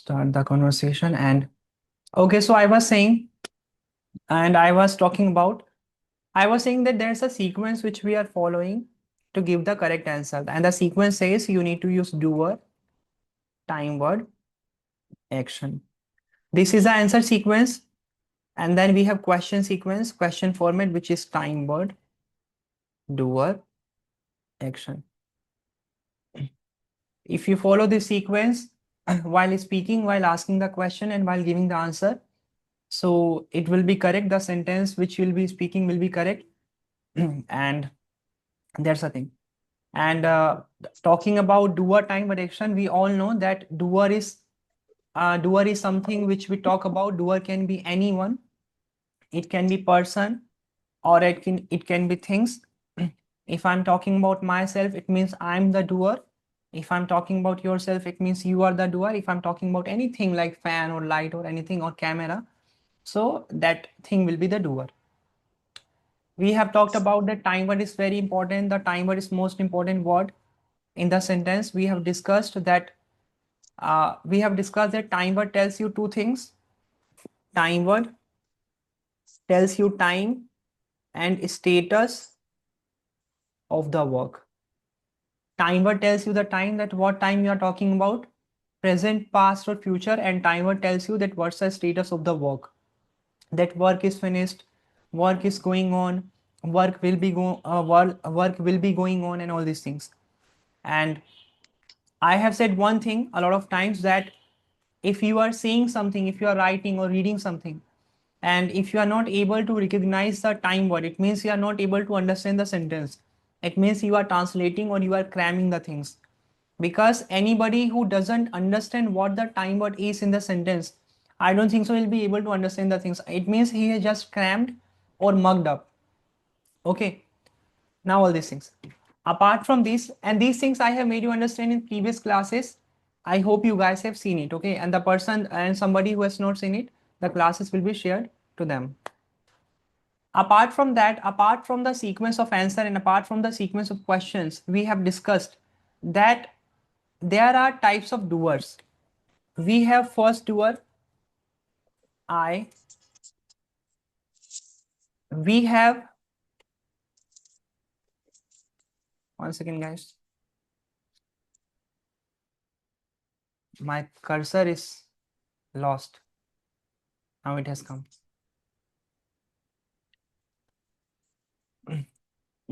start the conversation. And okay, so I was saying, and I was talking about, I was saying that there's a sequence which we are following to give the correct answer. And the sequence says you need to use doer, time word, action. This is the answer sequence. And then we have question sequence, question format, which is time word, doer, action. If you follow this sequence while speaking, while asking the question, and while giving the answer, so it will be correct. The sentence which you'll be speaking will be correct. And that's the thing. And talking about doer, time word, action, we all know that doer is something which we talk about. Doer can be anyone. It can be person, or it can be things. If I'm talking about myself, it means I'm the doer. If I'm talking about yourself, it means you are the doer. If I'm talking about anything like fan or light or anything or camera, so that thing will be the doer. We have talked about that time word is very important. The time word is most important word in the sentence. We have discussed that time word tells you two things. Time word tells you time and status of the work. Time word tells you the time, that what time you are talking about, present, past or future, and time word tells you that what's the status of the work. That work is finished, work is going on, work will be going on, and all these things. And I have said one thing a lot of times, that if you are saying something, if you are writing or reading something, and if you are not able to recognize the time word, it means you are not able to understand the sentence. It means you are translating or you are cramming the things. Because anybody who doesn't understand what the time word is in the sentence, I don't think so he'll be able to understand the things. It means he has just crammed or mugged up. Okay. Now all these things. Apart from this, and these things I have made you understand in previous classes, I hope you guys have seen it. Okay. And the person and somebody who has not seen it, the classes will be shared to them. Apart from that, apart from the sequence of answer and apart from the sequence of questions, we have discussed that there are types of doers. We have first doer, I. We have, one second guys, my cursor is lost. Now it has come.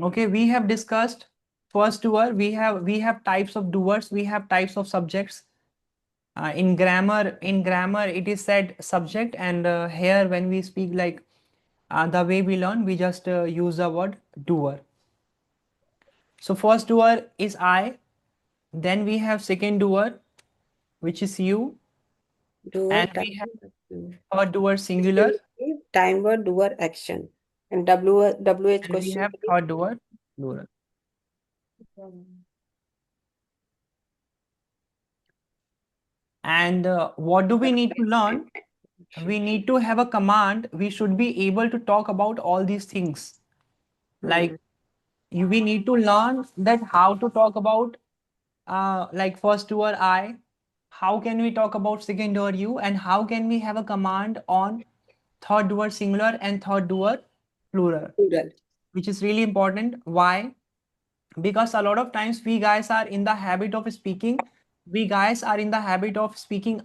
Okay, we have discussed first doer. We have types of doers. We have types of subjects. In grammar, it is said subject, and here when we speak like the way we learn, we just use the word doer. So first doer is I. Then we have second doer, which is you, Doer, and we have time, third doer singular, simply time word, doer, action. And WH and we question, have please. third doer plural. And what do we need to learn? We need to have a command. We should be able to talk about all these things. Like we need to learn that how to talk about like first doer I, how can we talk about second doer you, and how can we have a command on third doer singular and third doer plural, Plural. which is really important. Why? Because a lot of times we guys are in the habit of speaking,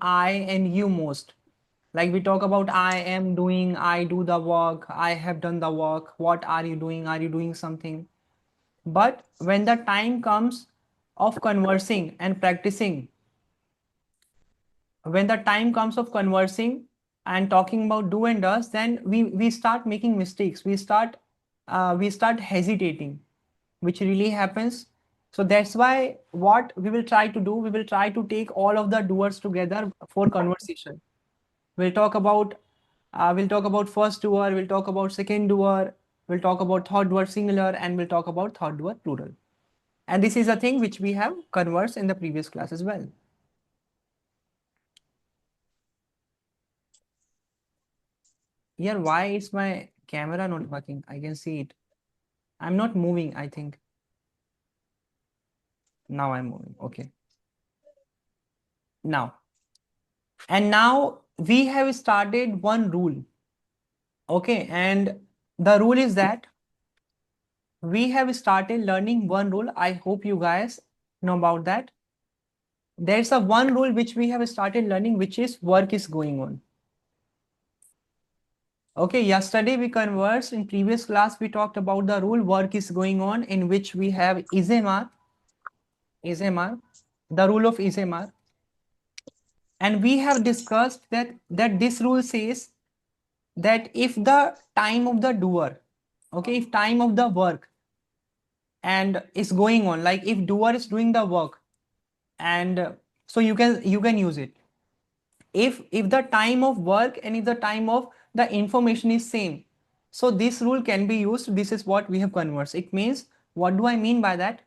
I and you most. Like we talk about I am doing, I do the work, I have done the work, what are you doing, are you doing something? But when the time comes of conversing and practicing, when the time comes of conversing and talking about do and does, then we start making mistakes. We start hesitating, which really happens. So that's why what we will try to do, we will try to take all of the doers together for conversation. We'll talk about first doer, we'll talk about second doer, we'll talk about third doer singular, and we'll talk about third doer plural. And this is a thing which we have conversed in the previous class as well. Here, why is my camera not working? I can see it. I'm not moving, I think. Now I'm moving. Okay. Now, And now we have started one rule. Okay, and the rule is that we have started learning one rule. I hope you guys know about that. There's a one rule which we have started learning, which is work is going on. Okay, yesterday we conversed in previous class, we talked about the rule work is going on, in which we have Isomar, the rule of Isomar. And we have discussed that this rule says that if the time of the doer, okay, if time of the work and is going on, like if doer is doing the work, and so you can use it. If the time of work and if the time of the information is same, so this rule can be used. This is what we have conversed. It means, what do I mean by that?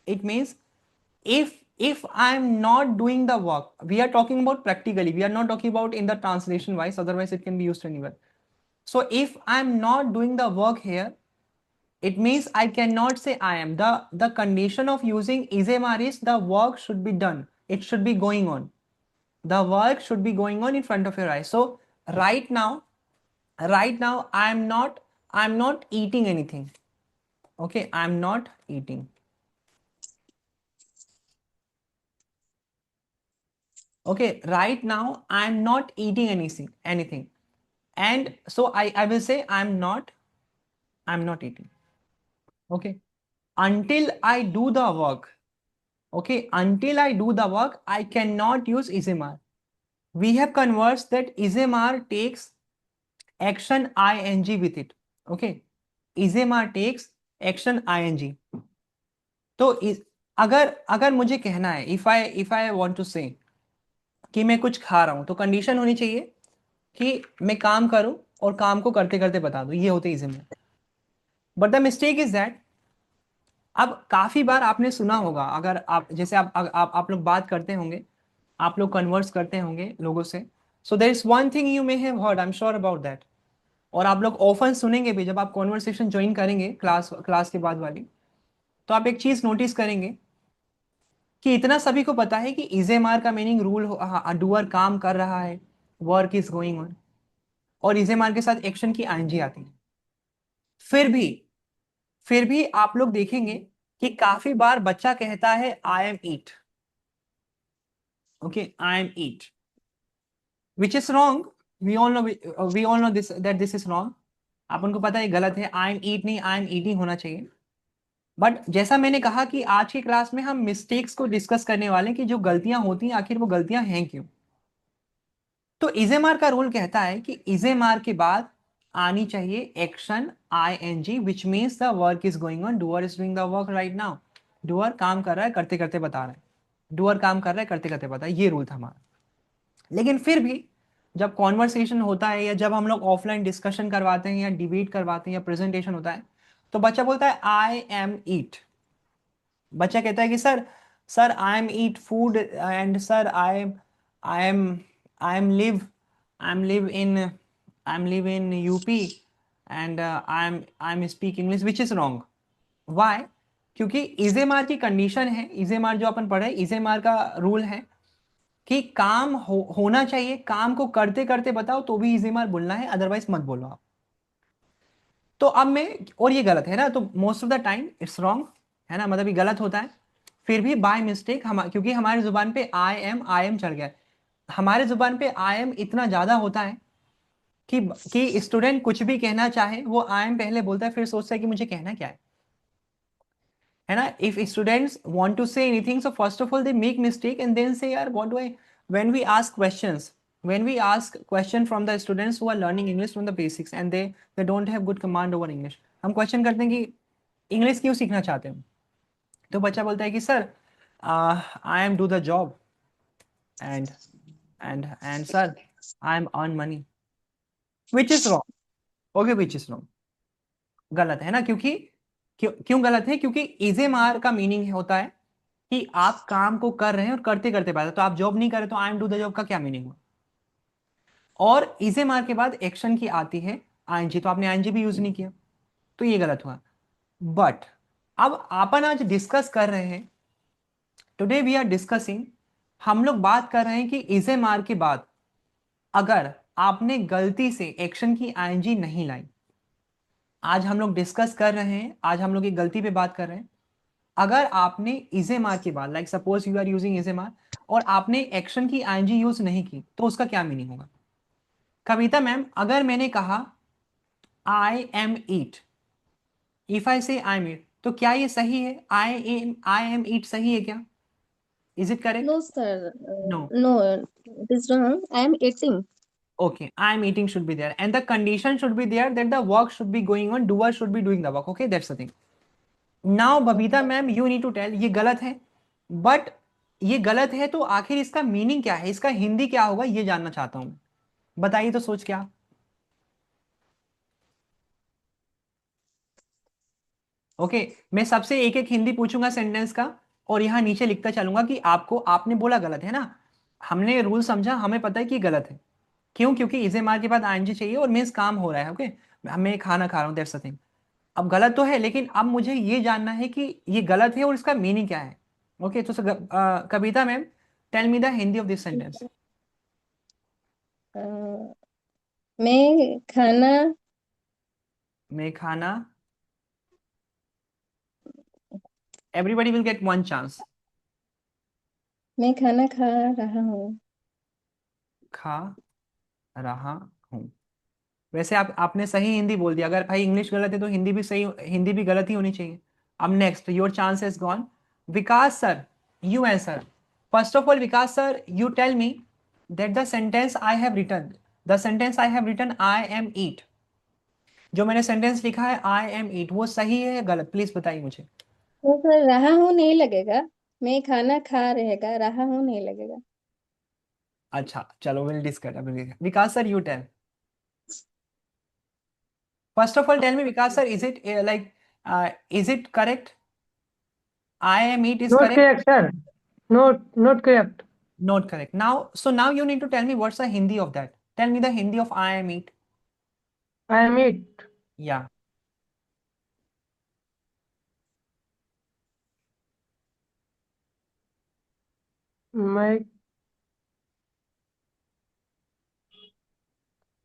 It means if I'm not doing the work, we are talking about practically, we are not talking about in the translation wise, otherwise it can be used anywhere. So if I'm not doing the work here, it means I cannot say I am. The condition of using Isomar is the work should be done. It should be going on. The work should be going on in front of your eyes. So right now I'm not eating anything. Okay, I'm not eating. Okay, right now I'm not eating anything. And so I will say I'm not eating. Okay, until I do the work. Okay, until I do the work, I cannot use Isomar. We have conversed that Isomar takes action ing with it. Okay, Isomar takes action ing. तो अगर अगर मुझे कहना है, if I want to से कि मैं कुछ खा रहा हूं, तो कंडीशन होनी चाहिए कि मैं काम करूं और काम को करते करते बता दूं, ये होते Isomar. But the mistake is that, अब काफी बार आपने सुना होगा, अगर आप जैसे आप लोग बात करते होंगे, आप लोग कन्वर्स करते होंगे लोगों से. So there is one thing you may have heard, I am sure about that. और आप लोग ऑफन सुनेंगे भी, जब आप कॉन्वर्सेशन ज्वाइन करेंगे क्लास क्लास के बाद वाली, तो आप एक चीज नोटिस करेंगे कि इतना सभी को पता है कि इजेमार का मीनिंग रूल, डूअर काम कर रहा है, वर्क इज गोइंग ऑन, और इजेमार के साथ एक्शन की आईएनजी आती है. फिर भी फिर भी आप लोग देखेंगे कि काफी बार बच्चा कहता है I am eat. Okay, I am eat, which is wrong. We all know this, that this is wrong. आप उनको पता है गलत है. आई एम ईट नहीं, आई एम ईटिंग होना चाहिए. बट जैसा मैंने कहा कि आज की क्लास में हम मिस्टेक्स को डिस्कस करने वाले हैं कि जो गलतियां होती हैं, आखिर वो गलतियां हैं क्यों. तो इजेमार का रूल कहता है कि इजेमार के बाद आनी चाहिए action ING, which means the work is going on, doer is doing the work right now. Doer काम कर रहा है, करते करते बता रहा है. डूअर काम कर रहा है, करते करते बता, ये रूल था हमारा. लेकिन फिर भी जब कॉन्वर्सेशन होता है, या जब हम लोग ऑफलाइन डिस्कशन करवाते हैं, या डिबेट करवाते हैं, या प्रेजेंटेशन होता है, तो बच्चा बोलता है आई एम ईट. बच्चा कहता है कि sir sir I am eat food, and sir I am I am live I am live in I am live in UP, and I am speak English, which is wrong. Why? क्योंकि is am are की condition है, इजेमार जो अपन पढ़े, इजेमार का rule है कि काम होना चाहिए, काम को करते करते बताओ तो भी इजेमार बोलना है, अदरवाइज मत बोलो आप. तो अब मैं, और ये गलत है ना, तो most of the time it's wrong, है ना, मतलब ये गलत होता है. फिर भी बाय मिस्टेक हम, क्योंकि हमारी जुबान पे आई एम चढ़ गया है. हमारे जुबान पे आई एम इतना ज्यादा होता है कि स्टूडेंट कुछ भी कहना चाहे, वो आई एम पहले बोलता है, फिर सोचता है कि मुझे कहना क्या है ना. If students want to say anything, so first of all they make mistake and then say यार what do I. When we ask questions, when we ask question from the students who are learning English from the basics, and they don't have good command over English, हम question करते हैं कि English क्यों सीखना चाहते हो. तो बच्चा बोलता है कि sir I am do the job, and sir I M earn money, which is wrong. Okay, which is wrong, गलत है ना. क्योंकि क्यों गलत है? क्योंकि इजेमार का मीनिंग होता है कि आप काम को कर रहे हैं और करते करते बात है. तो आप जॉब नहीं कर रहे, तो आई एम डू द जॉब का क्या मीनिंग हुआ. और इजेमार के बाद एक्शन की आती है आईएनजी, तो आपने आईएनजी भी यूज नहीं किया, तो ये गलत हुआ. बट अब अपन आज डिस्कस कर रहे हैं, टुडे वी आर डिस्कसिंग हम लोग बात कर रहे हैं कि इज एम आर के बाद अगर आपने गलती से एक्शन की आईएनजी नहीं लाई, आज हम लोग डिस्कस कर रहे हैं, आज हम लोग एक गलती पे बात कर रहे हैं। अगर आपने इज एम आर के बाद, like suppose you are using is am are, और आपने एक्शन की आईएनजी यूज नहीं की, तो उसका क्या मीनिंग होगा? कविता मैम, अगर मैंने कहा आई एम ईट, इफ आई से आई एम ईट, तो क्या ये सही है? आई एम ईट सही है क्या? Is it correct? No, sir. No. No, it is wrong. I am eating. Okay, I am eating should be there, and the condition should be there that the work should be going on, doer should be doing the work. Okay, that's the thing. Now, Babita ma'am, you need to tell ये गलत है, but ये गलत है तो आखिर इसका meaning क्या है, इसका हिंदी क्या होगा, ये जानना चाहता हूं। बताइए तो, सोच क्या। ओके, मैं सबसे एक एक हिंदी पूछूंगा सेंटेंस का, और यहां नीचे लिखता चलूंगा कि आपको, आपने बोला गलत है ना, हमने रूल समझा, हमें पता है कि गलत है। क्यों? क्योंकि इज एम आर के बाद आईएनजी चाहिए और मीन्स काम हो रहा है। ओके, मैं खाना खा रहा हूँ, दैट्स द थिंग। अब गलत तो है, लेकिन अब मुझे ये जानना है कि ये गलत है और इसका मीनिंग क्या है। ओके, तो Kavita ma'am, tell me the Hindi of this sentence. Uh, मैं खाना मैं खाना, everybody will get one chance. मैं खाना खा रहा हूँ। खा रहा हूँ। वैसे आपने सही हिंदी बोल दिया। अगर भाई इंग्लिश गलत है तो हिंदी भी सही, हिंदी भी गलत ही होनी चाहिए। अब next, your chance is gone. Vikas sir, you answer. First of all Vikas sir, you tell me that the sentence I have written, the sentence I have written I am eat, जो मैंने सेंटेंस लिखा है आई एम ईट, वो सही है या गलत? Please बताइए मुझे। तो सर रहा हूँ नहीं लगेगा। मैं खाना खा रहेगा, रहा हूँ नहीं लगेगा। अच्छा चलो, will discuss. Vikas sir, you tell. First of all tell me Vikas sir, is it like, is it correct? I am eat is Not correct? correct, sir. Not correct. Not correct. Now, so now you need to tell me what's the Hindi of that. Tell me the Hindi of I am eat. I am it. Yeah. मैं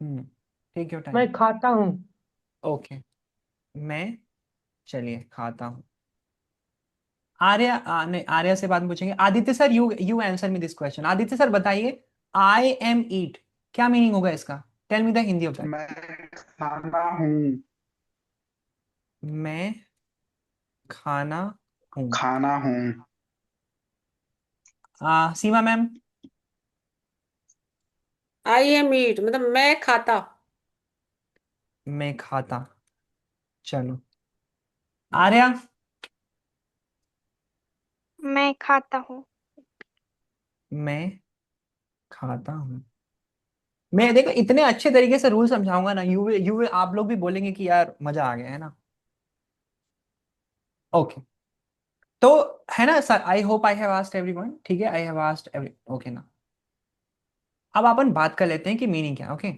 हम्म, take your time. मैं खाता हूँ। Okay, मैं, चलिए खाता हूँ। आर्या, नहीं, आर्या से बात पूछेंगे। Aditya sir, you answer me this question. Aditya sir बताइए, आई एम ईट क्या मीनिंग होगा इसका? Tell me the Hindi of that. मैं खाना हूँ। मैं खाना हूँ। खाना हूँ। सीमा मैम। आई एम ईट मतलब मैं खाता। मैं खाता, चलो। आर्या। मैं खाता हूँ। मैं खाता हूँ। मैं देखो इतने अच्छे तरीके से रूल समझाऊंगा ना, यू आप लोग भी बोलेंगे कि यार मजा आ गया है ना। ओके, तो है ना sir, I hope I have asked everyone. ठीक है, I have asked every, okay ना। अब अपन बात कर लेते हैं कि मीनिंग क्या है। Okay,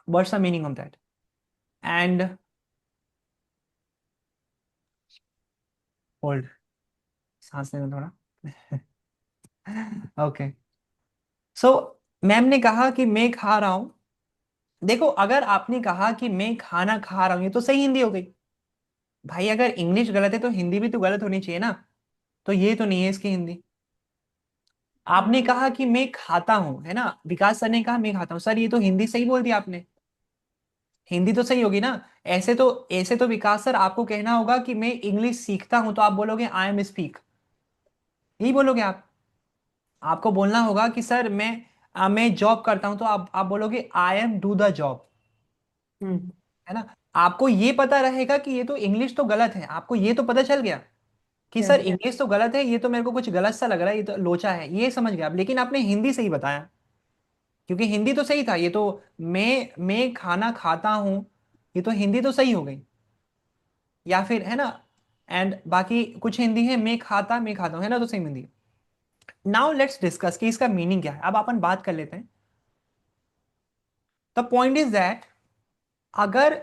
what's the meaning of that. And hold, सांस लेना थोड़ा। ओके, सो मैम ने कहा कि मैं खा रहा हूं। देखो, अगर आपने कहा कि मैं खाना खा रहा हूं, ये तो सही हिंदी हो गई। भाई अगर इंग्लिश गलत है तो हिंदी भी तो गलत होनी चाहिए ना। तो ये तो नहीं है इसकी हिंदी। आपने कहा कि मैं खाता हूं, है ना, विकास सर ने कहा मैं खाता हूं। सर ये तो हिंदी सही बोल दिया आपने, हिंदी तो सही होगी ना। ऐसे तो विकास सर आपको कहना होगा कि मैं इंग्लिश सीखता हूं, तो आप बोलोगे आई एम स्पीक, यही बोलोगे आप। आपको बोलना होगा कि सर मैं जॉब करता हूं, तो आप बोलोगे I am do the job, hmm, है ना। आपको ये पता रहेगा कि ये तो इंग्लिश तो गलत है, आपको ये तो पता चल गया कि सर yes. इंग्लिश तो गलत है, ये तो मेरे को कुछ गलत सा लग रहा है, ये तो लोचा है, ये समझ गया आप। लेकिन आपने हिंदी सही बताया, क्योंकि हिंदी तो सही था। ये तो मैं खाना खाता हूं, ये तो हिंदी तो सही हो गई, या फिर, है ना। एंड बाकी कुछ हिंदी है, मैं खाता हूं, है ना, तो same Hindi. Now let's discuss कि इसका मीनिंग क्या है। अब अपन बात कर लेते हैं। द पॉइंट इज दैट, अगर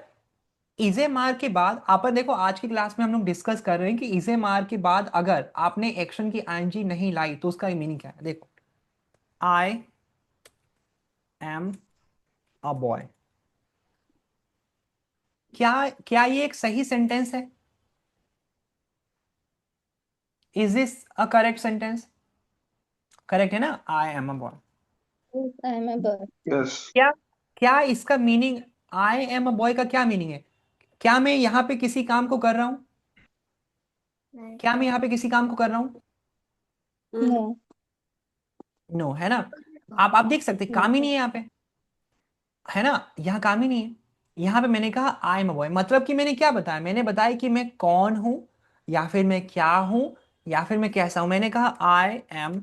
इजे मार के बाद अपन देखो, आज की क्लास में हम लोग डिस्कस कर रहे हैं कि इजे मार के बाद अगर आपने एक्शन की आईएनजी नहीं लाई तो उसका मीनिंग क्या है। देखो, आई एम अ बॉय, क्या क्या ये एक सही सेंटेंस है? Is this a correct sentence? Correct है ना, I am a boy. I am a boy. Yes. क्या क्या इसका meaning, I am a boy का क्या मीनिंग है? क्या मैं यहाँ पे किसी काम को कर रहा हूं? क्या मैं यहाँ पे किसी काम को कर रहा हूं? नो। नो, है ना। आप देख सकते हैं, काम ही नहीं है यहाँ पे, है ना, यहाँ काम ही नहीं है। यहाँ पे मैंने कहा आई एम अ बॉय, मतलब कि मैंने क्या बताया, मैंने बताया कि मैं कौन हूं, या फिर मैं क्या हूं, या फिर मैं कैसा हूं। मैंने कहा I am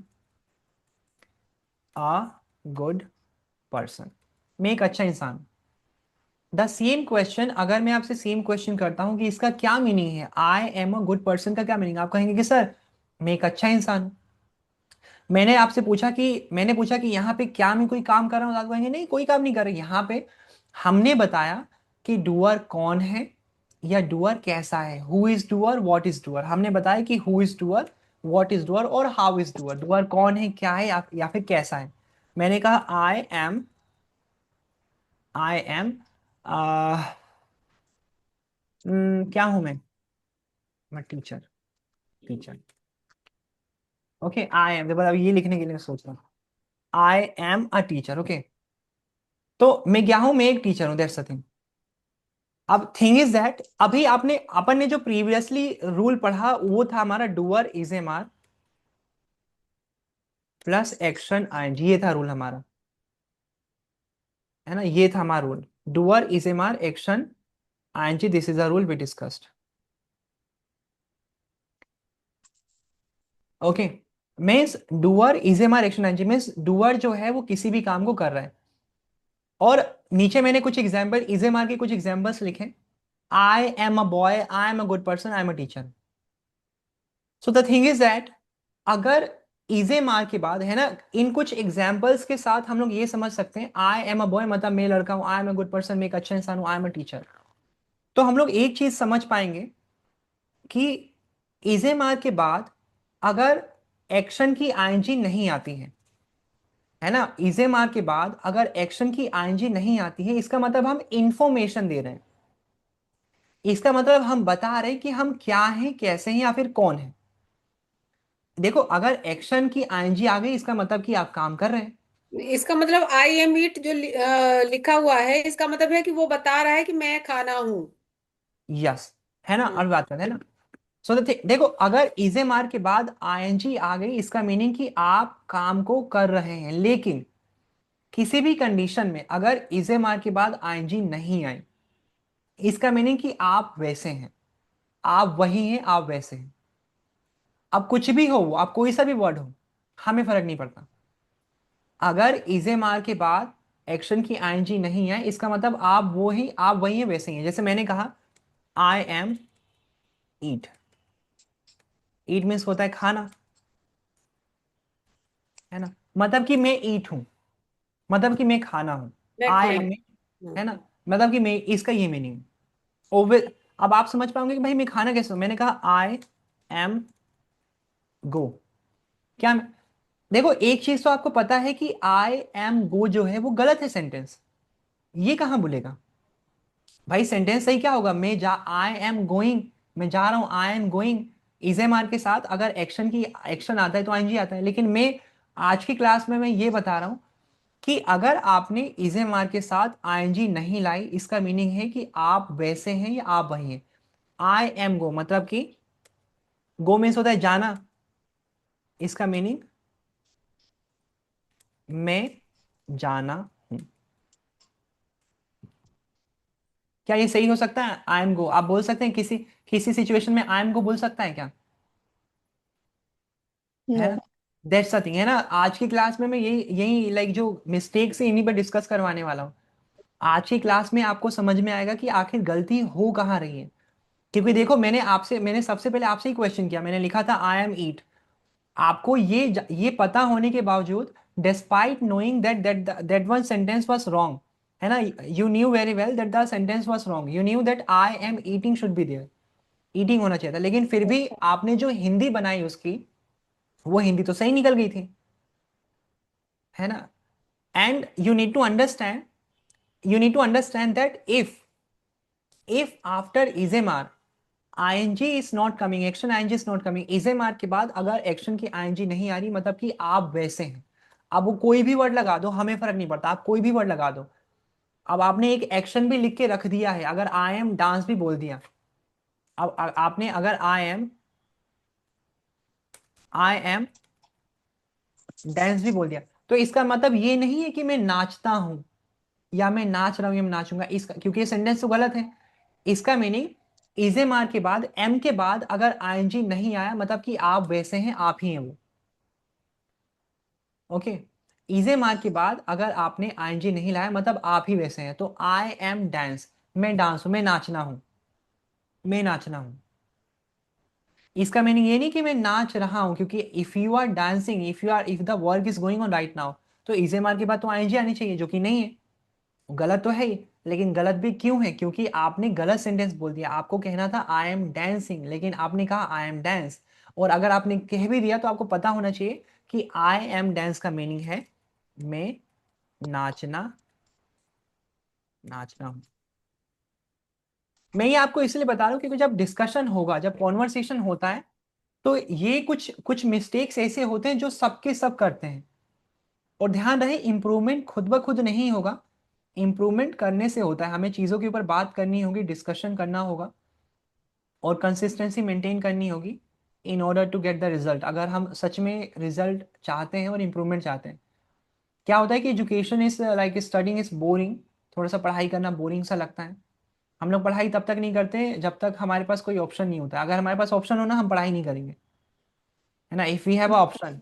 a good person, मैं एक अच्छा इंसान हूं। द सेम क्वेश्चन अगर मैं आपसे सेम क्वेश्चन करता हूं कि इसका क्या मीनिंग है, I am a good person का क्या मीनिंग, आप कहेंगे कि सर मैं एक अच्छा इंसान हूं। मैंने आपसे पूछा कि यहाँ पे क्या मैं कोई काम कर रहा हूँ, तो आप कहेंगे नहीं कोई काम नहीं कर रहे। यहाँ पे हमने बताया कि डूअर कौन है या डूअर कैसा है, who is doer, what is doer. हमने बताया कि who is doer, what is doer और हाउ इज डूअर। डूअर कौन है, क्या है, या फिर कैसा है। मैंने कहा आई एम क्या हूं मैं teacher. Teacher, okay. I M, अब ये लिखने के लिए सोच रहा हूँ, I am a teacher, okay. तो मैं क्या हूं, मैं एक टीचर हूं, दैट्स द थिंग। अब थिंग इज दैट अभी अपन ने जो प्रीवियसली रूल पढ़ा वो था हमारा डूअर इज ए मार प्लस एक्शन आईएनजी, ये था रूल हमारा, है ना, ये था हमारा rule. Doer is am are action ING, this is a rule we discussed, okay. Means doer is am are action ING means doer जो है वो किसी भी काम को कर रहा है। और नीचे मैंने कुछ एग्जाम्पल इज ए मार के कुछ एग्जाम्पल्स लिखे, I am a boy, I am a good person, I am a teacher. So the thing is that अगर इजे मार के बाद, है ना, इन कुछ एग्जाम्पल्स के साथ हम लोग ये समझ सकते हैं आई एम अ बॉय मतलब मैं लड़का हूं, I am a good person मैं एक अच्छा इंसान हूं, आई एम अ टीचर। तो हम लोग एक चीज समझ पाएंगे कि इजे मार के बाद अगर एक्शन की आईएनजी नहीं आती है ना, इजे मार के बाद अगर एक्शन की आईएनजी नहीं आती है, इसका मतलब हम इंफॉर्मेशन दे रहे हैं, इसका मतलब हम बता रहे हैं कि हम क्या हैं, कैसे हैं, या फिर कौन है। देखो, अगर एक्शन की आईएनजी आ गई इसका मतलब कि आप काम कर रहे हैं। इसका मतलब आई एम ईट जो लिखा हुआ है, इसका मतलब है कि वो बता रहा है कि मैं खाना हूँ। यस, है ना, और बात करते हैं ना। सो देखो, अगर इजे मार के बाद आईएनजी आ गई इसका मीनिंग कि आप काम को कर रहे हैं। लेकिन किसी भी कंडीशन में अगर इजे मार के बाद आईएनजी नहीं आई, इसका मीनिंग कि आप वैसे हैं, आप वही हैं, आप वैसे हैं। अब कुछ भी हो, आप कोई सा भी वर्ड हो, हमें फर्क नहीं पड़ता। अगर इजे मार के बाद एक्शन की आईएनजी नहीं है, इसका मतलब आप वो ही, आप वही हैं, वैसे ही हैं। जैसे मैंने कहा आई एम ईट, ईट मीन्स होता है खाना, है ना, मतलब कि मैं ईट हूं, मतलब कि मैं खाना हूं। मैं आई खाना एम, हूँ। है ना, मतलब कि मैं, इसका ये मीनिंग। ओवे, अब आप समझ पाओगे कि भाई मैं खाना कैसे हूं। मैंने कहा आई एम गो, क्या देखो, एक चीज तो आपको पता है कि आई एम गो जो है वो गलत है सेंटेंस, ये कहां बोलेगा भाई। सेंटेंस सही क्या होगा, मैं जा, आई एम गोइंग, मैं जा रहा हूं, I am going. Is am are के साथ अगर एक्शन आता है तो आईएनजी आता है। लेकिन मैं आज की क्लास में मैं ये बता रहा हूं कि अगर आपने इज एम आर के साथ आईएनजी नहीं लाई, इसका मीनिंग है कि आप वैसे हैं या आप वही हैं। आई एम गो मतलब कि गो मीन्स होता है जाना, इसका मीनिंग मैं जाना हूं। क्या ये सही हो सकता है, आई एम गो आप बोल सकते हैं किसी किसी सिचुएशन में आई एम गो बोल सकता है क्या, है नो। ना। दैट्स द थिंग, है ना। आज की क्लास में मैं यही यही लाइक जो मिस्टेक्स है इन्हीं पर डिस्कस करवाने वाला हूँ। आज की क्लास में आपको समझ में आएगा कि आखिर गलती हो कहाँ रही है। क्योंकि देखो, मैंने सबसे पहले आपसे ही क्वेश्चन किया, मैंने लिखा था आई एम ईट। आपको ये पता होने के बावजूद, despite knowing that that that one sentence was wrong, है ना, you knew very well that the sentence was wrong, you knew that I am eating should be there, eating होना चाहिए था, लेकिन फिर भी आपने जो हिंदी बनाई उसकी, वो हिंदी तो सही निकल गई थी, है ना। And you need to understand, you need to understand that if after ismr ing is not coming, action ing is not coming, ismr के बाद अगर एक्शन की ing नहीं आ रही, मतलब कि आप वैसे हैं। अब वो कोई भी वर्ड लगा दो, हमें फर्क नहीं पड़ता, आप कोई भी वर्ड लगा दो। अब आपने एक एक्शन भी लिख के रख दिया है, अगर आई एम डांस भी बोल दिया, अब आपने अगर आई एम डांस भी बोल दिया, तो इसका मतलब ये नहीं है कि मैं नाचता हूं या मैं नाच रहा हूं या मैं नाचूंगा, इसका, क्योंकि ये सेंटेंस तो गलत है। इसका मीनिंग इजे मार के बाद, एम के बाद अगर आईएनजी नहीं आया, मतलब कि आप वैसे हैं, आप ही हैं वो। ओके, इजे मार के बाद अगर आपने आईएनजी नहीं लाया, मतलब आप ही वैसे हैं। तो आई एम डांस, मैं डांस हूं, मैं नाचना हूं, मैं नाचना हूं। इसका मीनिंग ये नहीं कि मैं नाच रहा हूं, क्योंकि if you are dancing, if the work is going on right now, तो इजे मार के बाद तो आईएनजी आनी चाहिए, जो कि नहीं है। गलत तो है ही, लेकिन गलत भी क्यों है, क्योंकि आपने गलत सेंटेंस बोल दिया। आपको कहना था आई एम डांसिंग, लेकिन आपने कहा आई एम डांस। और अगर आपने कह भी दिया तो आपको पता होना चाहिए कि आई एम डांस का मीनिंग है मैं नाचना, नाचना हूं। मैं ये आपको इसलिए बता रहा हूं क्योंकि जब डिस्कशन होगा, जब कॉन्वर्सेशन होता है, तो ये कुछ कुछ मिस्टेक्स ऐसे होते हैं जो सबके सब करते हैं। और ध्यान रहे, इंप्रूवमेंट खुद ब खुद नहीं होगा, इंप्रूवमेंट करने से होता है। हमें चीज़ों के ऊपर बात करनी होगी, डिस्कशन करना होगा, और कंसिस्टेंसी मेंटेन करनी होगी in order to get the result. अगर हम सच में रिजल्ट चाहते हैं और इम्प्रूवमेंट चाहते हैं। क्या होता है कि education is like studying is boring, थोड़ा सा पढ़ाई करना बोरिंग सा लगता है। हम लोग पढ़ाई तब तक नहीं करते जब तक हमारे पास कोई ऑप्शन नहीं होता। अगर हमारे पास ऑप्शन हो ना, हम पढ़ाई नहीं करेंगे, है ना। If we have a option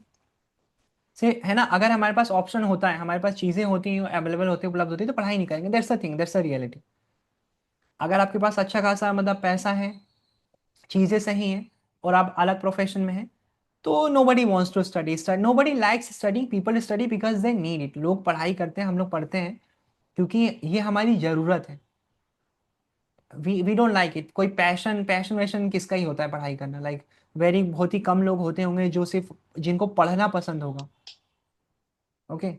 say, है ना, अगर हमारे पास ऑप्शन होता है, हमारे पास चीज़ें होती हैं, अवेलेबल होती है, उपलब्ध होती है, तो पढ़ाई नहीं करेंगे। That's the thing, that's the reality. अगर आपके पास अच्छा खासा मतलब पैसा है, चीज़ें सही हैं, और आप अलग प्रोफेशन में हैं, तो nobody wants to study, nobody likes study, people study because they need it. लोग पढ़ाई करते हैं, हम लोग पढ़ते हैं क्योंकि ये हमारी ज़रूरत है। We don't like it. कोई पैशन पैशन वैशन किसका ही होता है पढ़ाई करना, लाइक वेरी, बहुत ही कम लोग होते होंगे जो सिर्फ, जिनको पढ़ना पसंद होगा। ओके,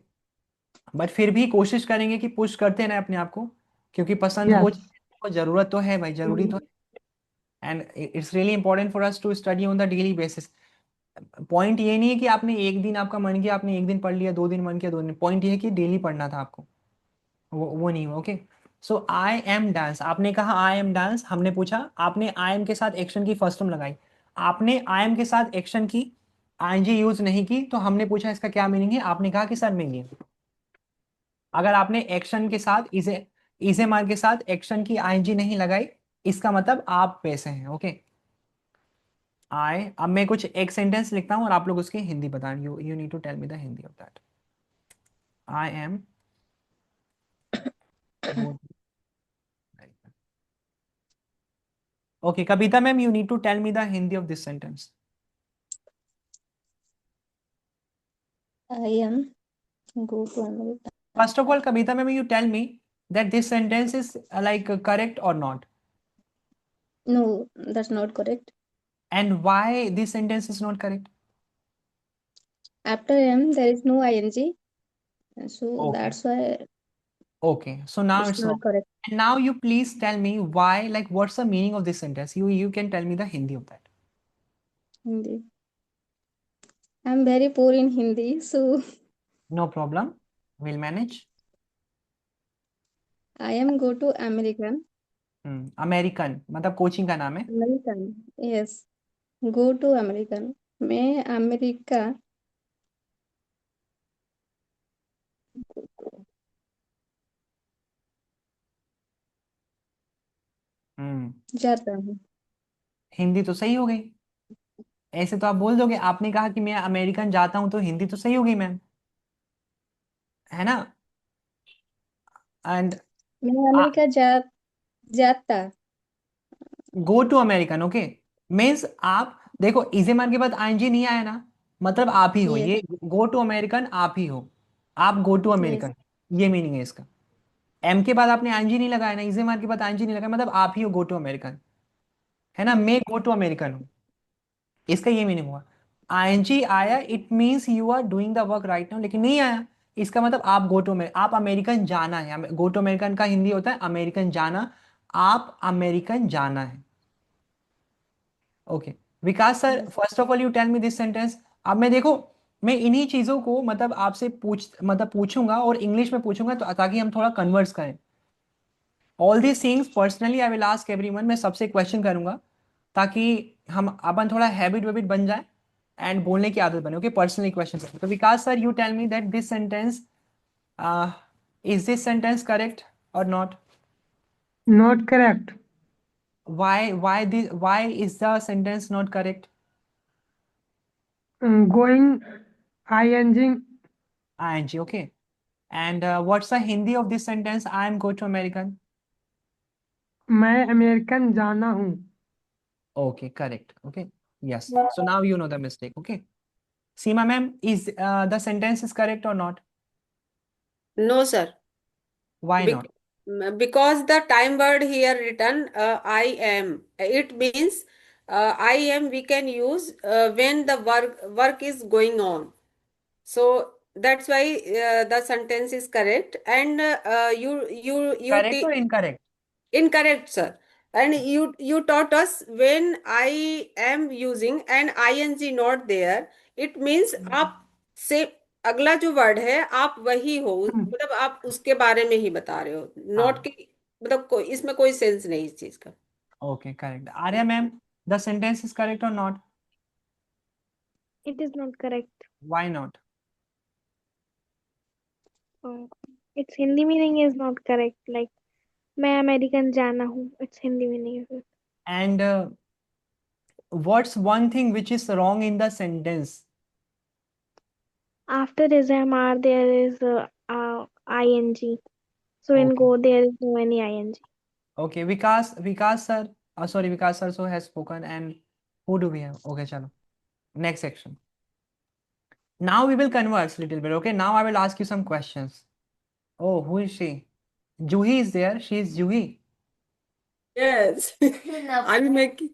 बट फिर भी कोशिश करेंगे कि पुश करते रहें अपने आप को, क्योंकि पसंद हो, Yes. जरूरत तो है भाई, जरूरी तो है। And it's really important for us to study on the daily basis. Point ये नहीं है कि आपने एक दिन आपका मन किया, आपने एक दिन पढ़ लिया, 2 दिन मन किया, 2 दिन। पॉइंट ये है कि डेली पढ़ना था आपको, वो नहीं हुआ। Okay, so I am dance, आपने कहा आई एम डांस, हमने पूछा, आपने आई एम के साथ एक्शन की फर्स्ट टर्म लगाई, आपने आई एम के साथ एक्शन की आईएनजी यूज नहीं की, तो हमने पूछा इसका क्या मीनिंग है, आपने कहा कि सर मीनिंग है। अगर आपने एक्शन के साथ इसे मार के साथ एक्शन की आईएनजी नहीं लगाई, इसका मतलब आप वैसे हैं। ओके, अब मैं कुछ एक सेंटेंस लिखता हूं और आप लोग उसकी हिंदी बताएं। You need to tell me the Hindi of that. I am okay, Kavita ma'am, you need to tell me the Hindi of this sentence. I am go to America. First of all, Kavita ma'am, you tell me that this sentence is like correct or not, No, that's not correct. and why this sentence is not correct. After am there is no ing, so Okay. that's why Okay, so now it's it's not wrong. correct. And now you please tell me why, like what's the meaning of this sentence. You can tell me the Hindi of that. Hindi. I'm very poor in Hindi, so No problem, we'll manage. I am go to American. American मतलब coaching का नाम है। American. Yes. Go to American. मैं America जाता हूँ। हिंदी तो सही हो गई, ऐसे तो आप बोल दोगे। आपने कहा कि मैं अमेरिकन जाता हूं, तो हिंदी तो सही हो गई मैम, है ना। एंड मैं अमेरिका जाता। Go to American, okay, means आप देखो, इजे मान के बाद आईएनजी नहीं आया ना, मतलब आप ही हो। Yes. ये गो टू अमेरिकन आप ही हो, आप गो टू Yes. अमेरिकन, ये मीनिंग है इसका। एम के बाद आपने आईएनजी नहीं लगाया ना, इजेमार के बाद आईएनजी नहीं लगाया, मतलब आप ही हो गो टू अमेरिकन, है ना, मैं गो टू अमेरिकन हूँ, इसका ये मीनिंग हुआ। आईएनजी आया it means you are doing the work right now, लेकिन नहीं आया, इसका मतलब आप गो टू आप अमेरिकन जाना है, गो टू अमेरिकन का हिंदी होता है अमेरिकन जाना, आप अमेरिकन जाना है। Okay Vikas sir, first of all you tell me this sentence. अब मैं देखो, मैं इन्हीं चीजों को मतलब आपसे पूछूंगा और इंग्लिश में पूछूंगा, तो ताकि हम थोड़ा कन्वर्स करें। All these things personally I will ask everyone, मैं सबसे क्वेश्चन करूंगा ताकि हम अपन थोड़ा हैबिट वेबिट बन जाए एंड बोलने की आदत बने। ओके पर्सनली क्वेश्चन करें। तो Vikas sir you tell me that this sentence, is this sentence correct और not? Not correct. Why is the sentence not correct? Going, ing, ing, okay. And what's the Hindi of this sentence? I am go to American. मैं American जाना हूँ. Okay, correct. Okay. Yes. So now you know the mistake. Okay. Seema ma'am, is the sentence is correct or not? No, sir. Why not? Because the time word here written, I am, it means I am we can use when the work is going on. So that's why the sentence is correct. And you Correct or incorrect? incorrect, sir. And you taught us when I am using and ing not there, it means आप से अगला जो word है आप वही हो, मतलब आप उसके बारे में ही बता रहे हो, नॉट कि मतलब इसमें कोई सेंस नहीं इस चीज का। Okay, correct. Arya ma'am, the sentence is correct or not? It is not correct. Why not? Uh, its Hindi meaning is not correct. Like मैं अमेरिकन जाना हूँ. Its Hindi meaning is. And what's one thing which is wrong in the sentence? After is MR there is ing. So in Okay. go there is no any ing. Okay, Vikas sir, sorry, Vikas sir so has spoken, and who do we have? Okay, chalo. Next section. Now we will converse little bit. Okay, now I will ask you some questions. Oh, who is she? Juhi is there. She is Juhi. Yes. I'm making.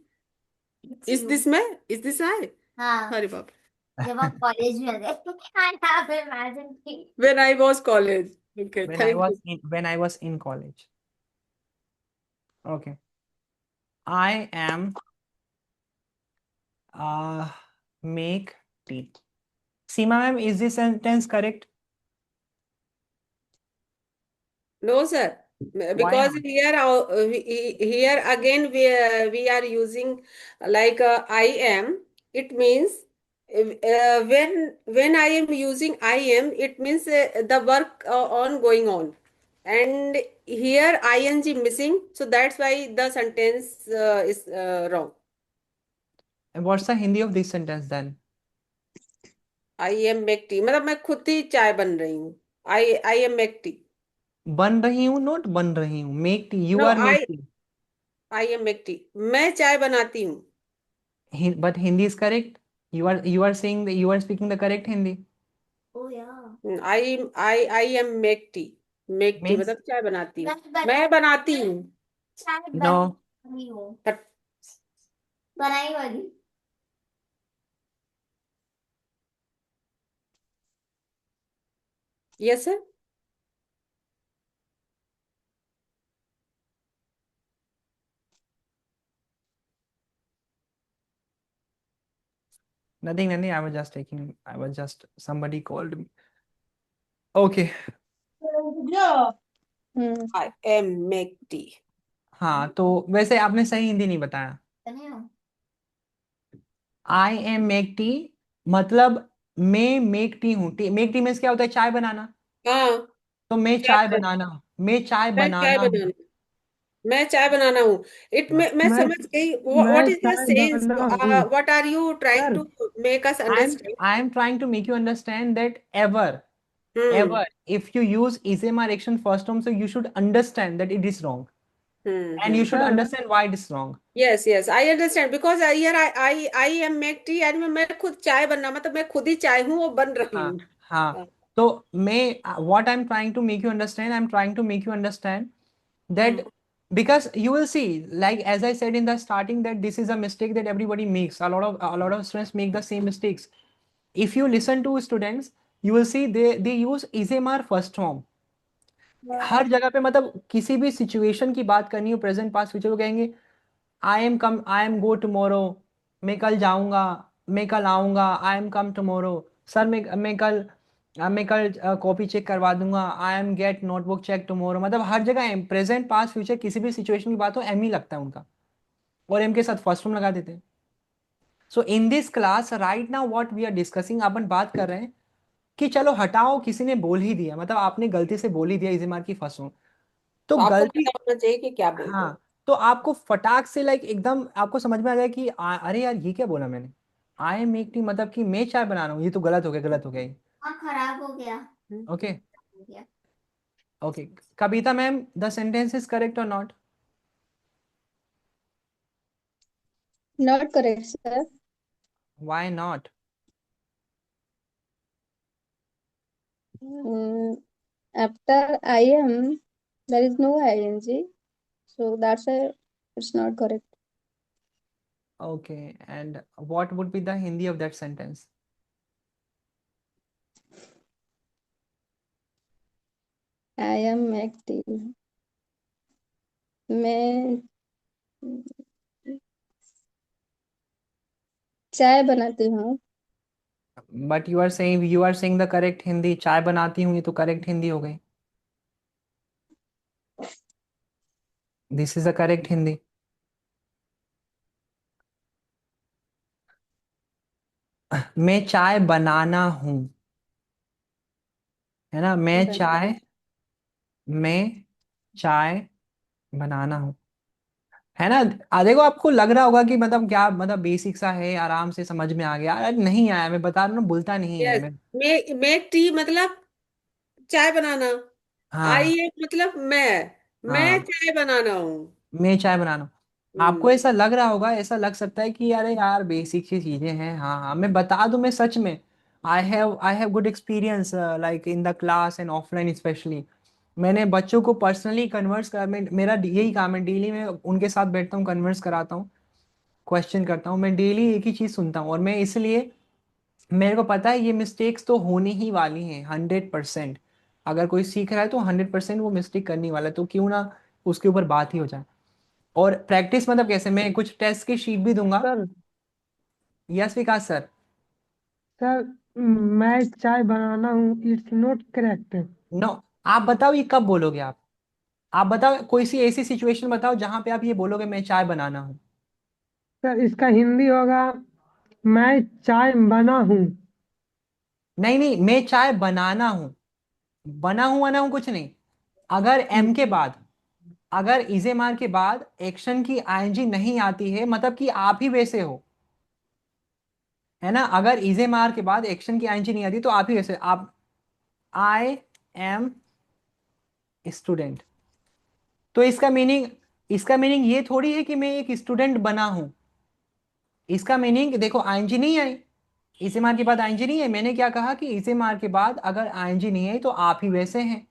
Is this मैं? Is this I? हाँ अरे बाप रे. जब आप college में गए I have imagined कि When I was college. Okay, When thank you. when I was in college. Okay. I am make tea. Seema ma'am, is this sentence correct? No, sir. Because not? here, here again we are using like I am. It means when I am using I am, it means the work on going on, and here ing missing. So that's why the sentence is wrong. And what's the Hindi of this sentence then? I am make tea. मतलब मैं खुद ही चाय बन रही हूँ. I am make tea. बन रही हूँ, not बन रही हूँ. Make tea. You No, are making. I am make tea. मैं चाय बनाती हूँ. But Hindi is correct. You are saying that you are speaking the correct Hindi. oh yeah I am make tea. Make tea Means मतलब चाय बनाती हूँ. मैं मैं बनाती हूँ. चाय no. बनी हूँ But बनाई वाली yes sir. Nothing. I was just taking. I was just somebody called me. Okay. I am make tea. हाँ तो वैसे आपने सही हिंदी नहीं बताया. बनी हूँ I am make tea मतलब मैं make tea हूँ. Make tea मीन्स क्या होता है? चाय बनाना. हाँ. तो मैं चाय बनाना हूँ. मैं चाय मैं चाय बनाना हूँ. बनाना. मैं चाय बनाना हूँ. मैं मैं समझ गई. What is the चाय sense? बना हूँ. What are you trying Sir. to make us understand? I am trying to make you understand that ever, if you use ism or action first form, so you should understand that it is wrong, and you should Sir. understand why it is wrong. Yes, I understand because here I am make tea and मैं खुद चाय बनना मतलब मैं खुद ही चाय हूँ वो बन रही हाँ हूँ. हाँ. तो मैं what I'm trying to make you understand, I'm trying to make you understand that because you will see, like as I said in the starting, that this is a mistake that everybody makes. A lot of students make the same mistakes. If you listen to students, you will see they use ismr first form हर जगह पे। मतलब किसी भी situation की बात करनी हो, present past future, वो कहेंगे आई एम गो टुमारो, मैं कल जाऊंगा, मैं कल आऊंगा, I am come tomorrow, sir मैं कल कॉपी चेक करवा दूंगा, I am get notebook check tomorrow. मतलब हर जगह प्रेजेंट पास्ट फ्यूचर किसी भी सिचुएशन की बात हो एम ही लगता है उनका, और एम के साथ फर्स्ट फॉर्म लगा देते हैं। So in this class right now what we are discussing, अपन बात कर रहे हैं कि चलो हटाओ, किसी ने बोल ही दिया, मतलब आपने गलती से बोल ही दिया इजमार की फर्स्ट फॉर्म, तो तो आपको गलती। पता होना चाहिए कि क्या बोल रहे हाँ, तो आपको फटाक से लाइक एकदम आपको समझ में आ जाए कि अरे यार ये क्या बोला मैंने, आई मेक टी, मतलब कि मैं चाय बना रहा हूँ, ये तो गलत हो गया, गलत हो गया ये। हाँ खराब हो गया। ओके हो गया। Okay, Kavita ma'am, the sentence is correct और not? Not correct, sir. Why not? Mm, After I am, there is no ing, so that's why it's not correct. Okay, and what would be the Hindi of that sentence? I am make tea. मैं चाय बनाती हूँ। But you are saying the correct Hindi, चाय बनाती हूँ, ये तो correct Hindi हो गई। This is the correct Hindi. मैं चाय बनाना हूँ, है ना, बन मैं चाय बनाना हूँ, है ना। देखो आपको लग रहा होगा कि मतलब क्या, मतलब बेसिक सा है, आराम से समझ में आ गया। अरे नहीं आया, मैं बता रहा हूँ ना, बोलता नहीं है यस, मैं। मेक टी मतलब चाय बनाना। हाँ आई है मतलब मैं हाँ, चाय बनाना हूँ। मैं चाय बनाना हूँ। आपको हम्म। ऐसा लग रहा होगा, ऐसा लग सकता है कि अरे यार बेसिक सी चीजें हैं। हाँ हाँ, मैं बता दूं, मैं सच में I have good experience like in the class and offline specially. मैंने बच्चों को पर्सनली कन्वर्स कर, मेरा यही काम है, डेली मैं उनके साथ बैठता हूँ, कन्वर्स कराता हूँ, क्वेश्चन करता हूँ। मैं डेली एक ही चीज़ सुनता हूँ, और मैं इसलिए, मेरे को पता है ये मिस्टेक्स तो होने ही वाली हैं 100%। अगर कोई सीख रहा है तो 100% वो मिस्टेक करने वाला है, तो क्यों ना उसके ऊपर बात ही हो जाए। और प्रैक्टिस मतलब कैसे, मैं कुछ टेस्ट की शीट भी दूंगा। सर यस विकास सर। सर मैं चाय बनाना हूँ, इट्स नॉट करेक्ट। नो, आप बताओ ये कब बोलोगे आप बताओ कोई सी ऐसी सिचुएशन बताओ जहां पे आप ये बोलोगे मैं चाय बनाना हूँ। सर इसका हिंदी होगा मैं चाय बना हूँ। नहीं नहीं, मैं चाय बनाना हूँ, बना हूँ कुछ नहीं। अगर एम के बाद, अगर इजे मार के बाद एक्शन की आईएनजी नहीं आती है, मतलब कि आप ही वैसे हो, है ना। अगर इजे मार के बाद एक्शन की आईएनजी नहीं आती तो आप ही वैसे, आप आई एम स्टूडेंट। तो इसका मीनिंग ये थोड़ी है कि मैं एक स्टूडेंट बना हूं। इसका मीनिंग देखो, आईएनजी नहीं आई, इसे मार के बाद आईएनजी नहीं है। मैंने क्या कहा कि इसे मार के बाद अगर आईएनजी नहीं आई तो आप ही वैसे हैं,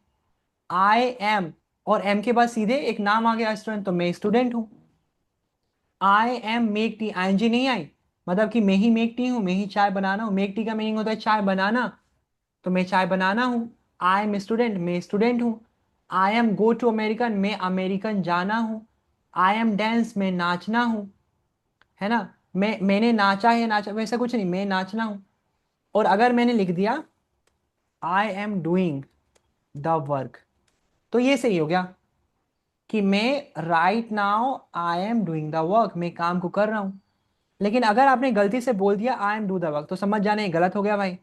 आई एम, और एम के बाद सीधे एक नाम आ गया स्टूडेंट, तो मैं स्टूडेंट हूं। I am make tea, ING नहीं आई, मतलब कि मैं ही मेक टी हूं, मैं ही चाय बनाना हूं। मेक टी का मीनिंग होता है चाय बनाना, तो मैं चाय बनाना हूं। आई एम स्टूडेंट, मैं स्टूडेंट हूं। I am go to American, मैं अमेरिकन जाना हूं। आई एम डांस, मैं नाचना हूं, है ना। मैंने नाचा है, नाचा वैसा कुछ नहीं, मैं नाचना हूं। और अगर मैंने लिख दिया I am doing the work, तो ये सही हो गया कि मैं right now I am doing the work, मैं काम को कर रहा हूं। लेकिन अगर आपने गलती से बोल दिया आई एम डू द वर्क, तो समझ जाने ये गलत हो गया भाई।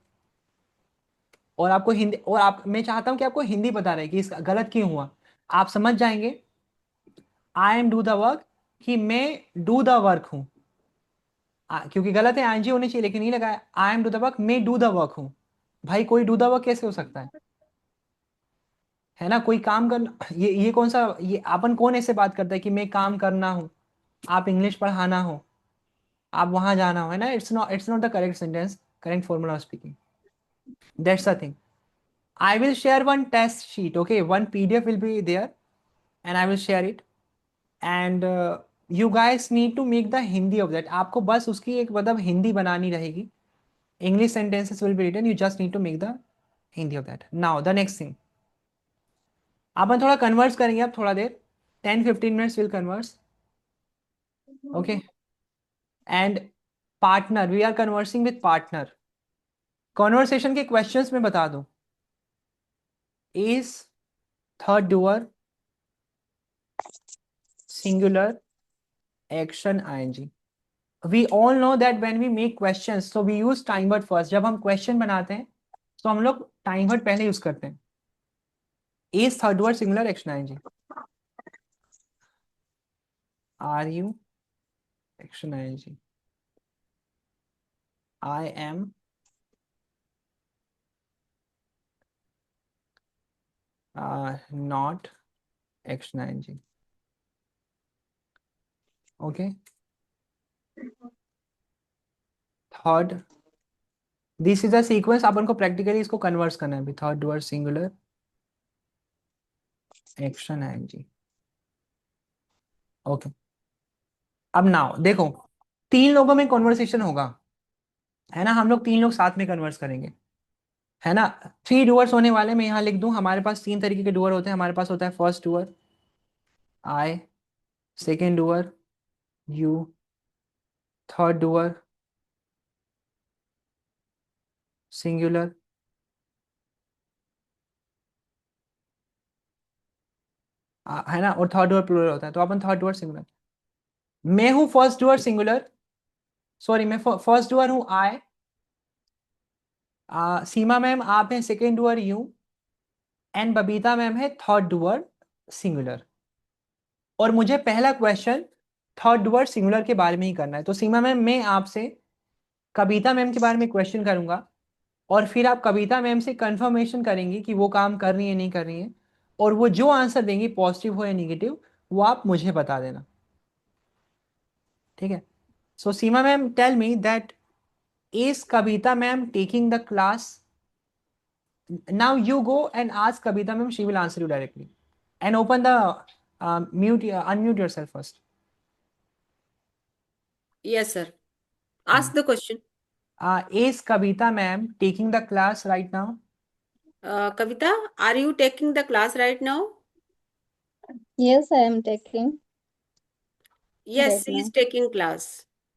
और आपको हिंदी, और आप, मैं चाहता हूं कि आपको हिंदी पता रहे कि इसका गलत क्यों हुआ। आप समझ जाएंगे आई एम डू द वर्क कि मैं डू द वर्क हूं। क्योंकि गलत है, आईएनजी होनी चाहिए, लेकिन नहीं लगाया। आई एम डू द वर्क, मैं डू द वर्क हूं। भाई कोई डू द वर्क कैसे हो सकता है ना। कोई काम कर, ये कौन सा, ये अपन कौन ऐसे बात करता है कि मैं काम करना हूं, आप इंग्लिश पढ़ाना हो, आप वहां जाना हो, है ना। It's not the correct sentence, correct formula of speaking, that's the thing. I will share one test sheet. Okay, one PDF will be there, and I will share it. And you guys need to make the Hindi of that. आपको बस उसकी एक मतलब हिंदी बनानी रहेगी. English sentences will be written. You just need to make the Hindi of that. Now the next thing. अपन थोड़ा converse करेंगे अब थोड़ा देर. 10-15 minutes will converse. Okay. And partner. We are conversing with partner. Conversation के questions में बता दूं. Is third doer singular action ing. We all know that when we make questions, so we use time word first. जब हम question बनाते हैं तो हम लोग time word पहले यूज करते हैं. Is third word singular action ing. Are you action ing. I am not action ing. Okay. Third. This is a sequence. अपन को practically इसको converse करना है. Third word singular action ing. Okay. अब now देखो 3 लोगों में कॉन्वर्सेशन होगा, है ना. हम लोग 3 लोग साथ में कन्वर्स करेंगे, है ना. 3 डूअर्स होने वाले. मैं यहाँ लिख दूं हमारे पास 3 तरीके के डूअर होते हैं. हमारे पास होता है first doer I, second doer you, third doer singular. है ना. और थर्ड डूअर प्लूरल होता है. तो अपन थर्ड डूअर सिंगुलर. मैं हूं फर्स्ट डूअर सिंगुलर. सॉरी, मैं फर्स्ट डूअर हूं आई. सीमा मैम आप हैं second doer you. And Babita ma'am है थर्ड डूअर सिंगुलर. और मुझे पहला क्वेश्चन थर्ड डूअर सिंगुलर के बारे में ही करना है. तो सीमा मैम मैं आपसे कविता मैम के बारे में क्वेश्चन करूंगा, और फिर आप कविता मैम से कंफर्मेशन करेंगी कि वो काम कर रही है नहीं कर रही है, और वो जो आंसर देंगी पॉजिटिव हो या निगेटिव वो आप मुझे बता देना. ठीक है. So Seema ma'am tell me that is Kavita ma'am taking the class. Now you go and ask Kavita ma'am, she will answer you directly. And open the unmute yourself first. Yes, sir. Ask the question. Is Kavita ma'am taking the class right now? Kavita, are you taking the class right now? Yes, I am taking Yes, right she is now. taking class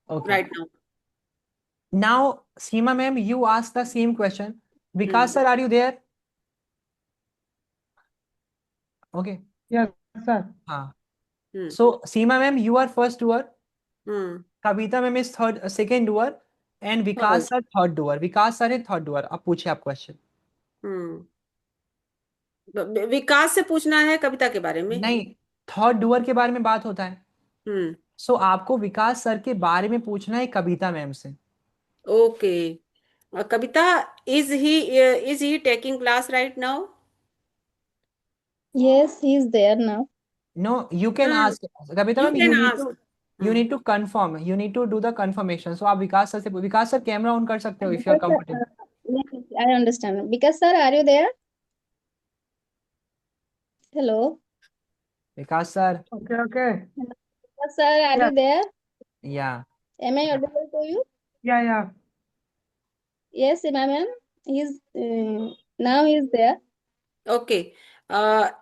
Okay. right now. Now, Seema ma'am, you ask the same question. Vikas Hmm. sir, are you there? Okay. Yes, sir. Hmm. So, Seema ma'am, you are first doer. Hmm. Kavita ma'am is second doer. And Vikas sir third doer. Vikas sir is third doer. अब पूछिए आप question. विकास से पूछना है कविता के बारे में. नहीं, थर्ड डूअर के बारे में बात होता है. हम्म. सो आपको विकास सर के बारे में पूछना है कविता मैम से. Okay. Kavita, is he taking class right now? Yes, he is there now. No, you can ask. Kavita You ma'am, can you need ask. to you need to confirm. You need to do the confirmation. So आप विकास sir से विकास sir camera on कर सकते हो if you are Because, comfortable. yes, I understand. Because sir, are you there? Hello. Vikas sir. Okay, okay. Because sir, are Yeah. you there? Yeah. Am I audible to you? Yeah, yeah. Yes, ma'am. He's now he is there. Okay.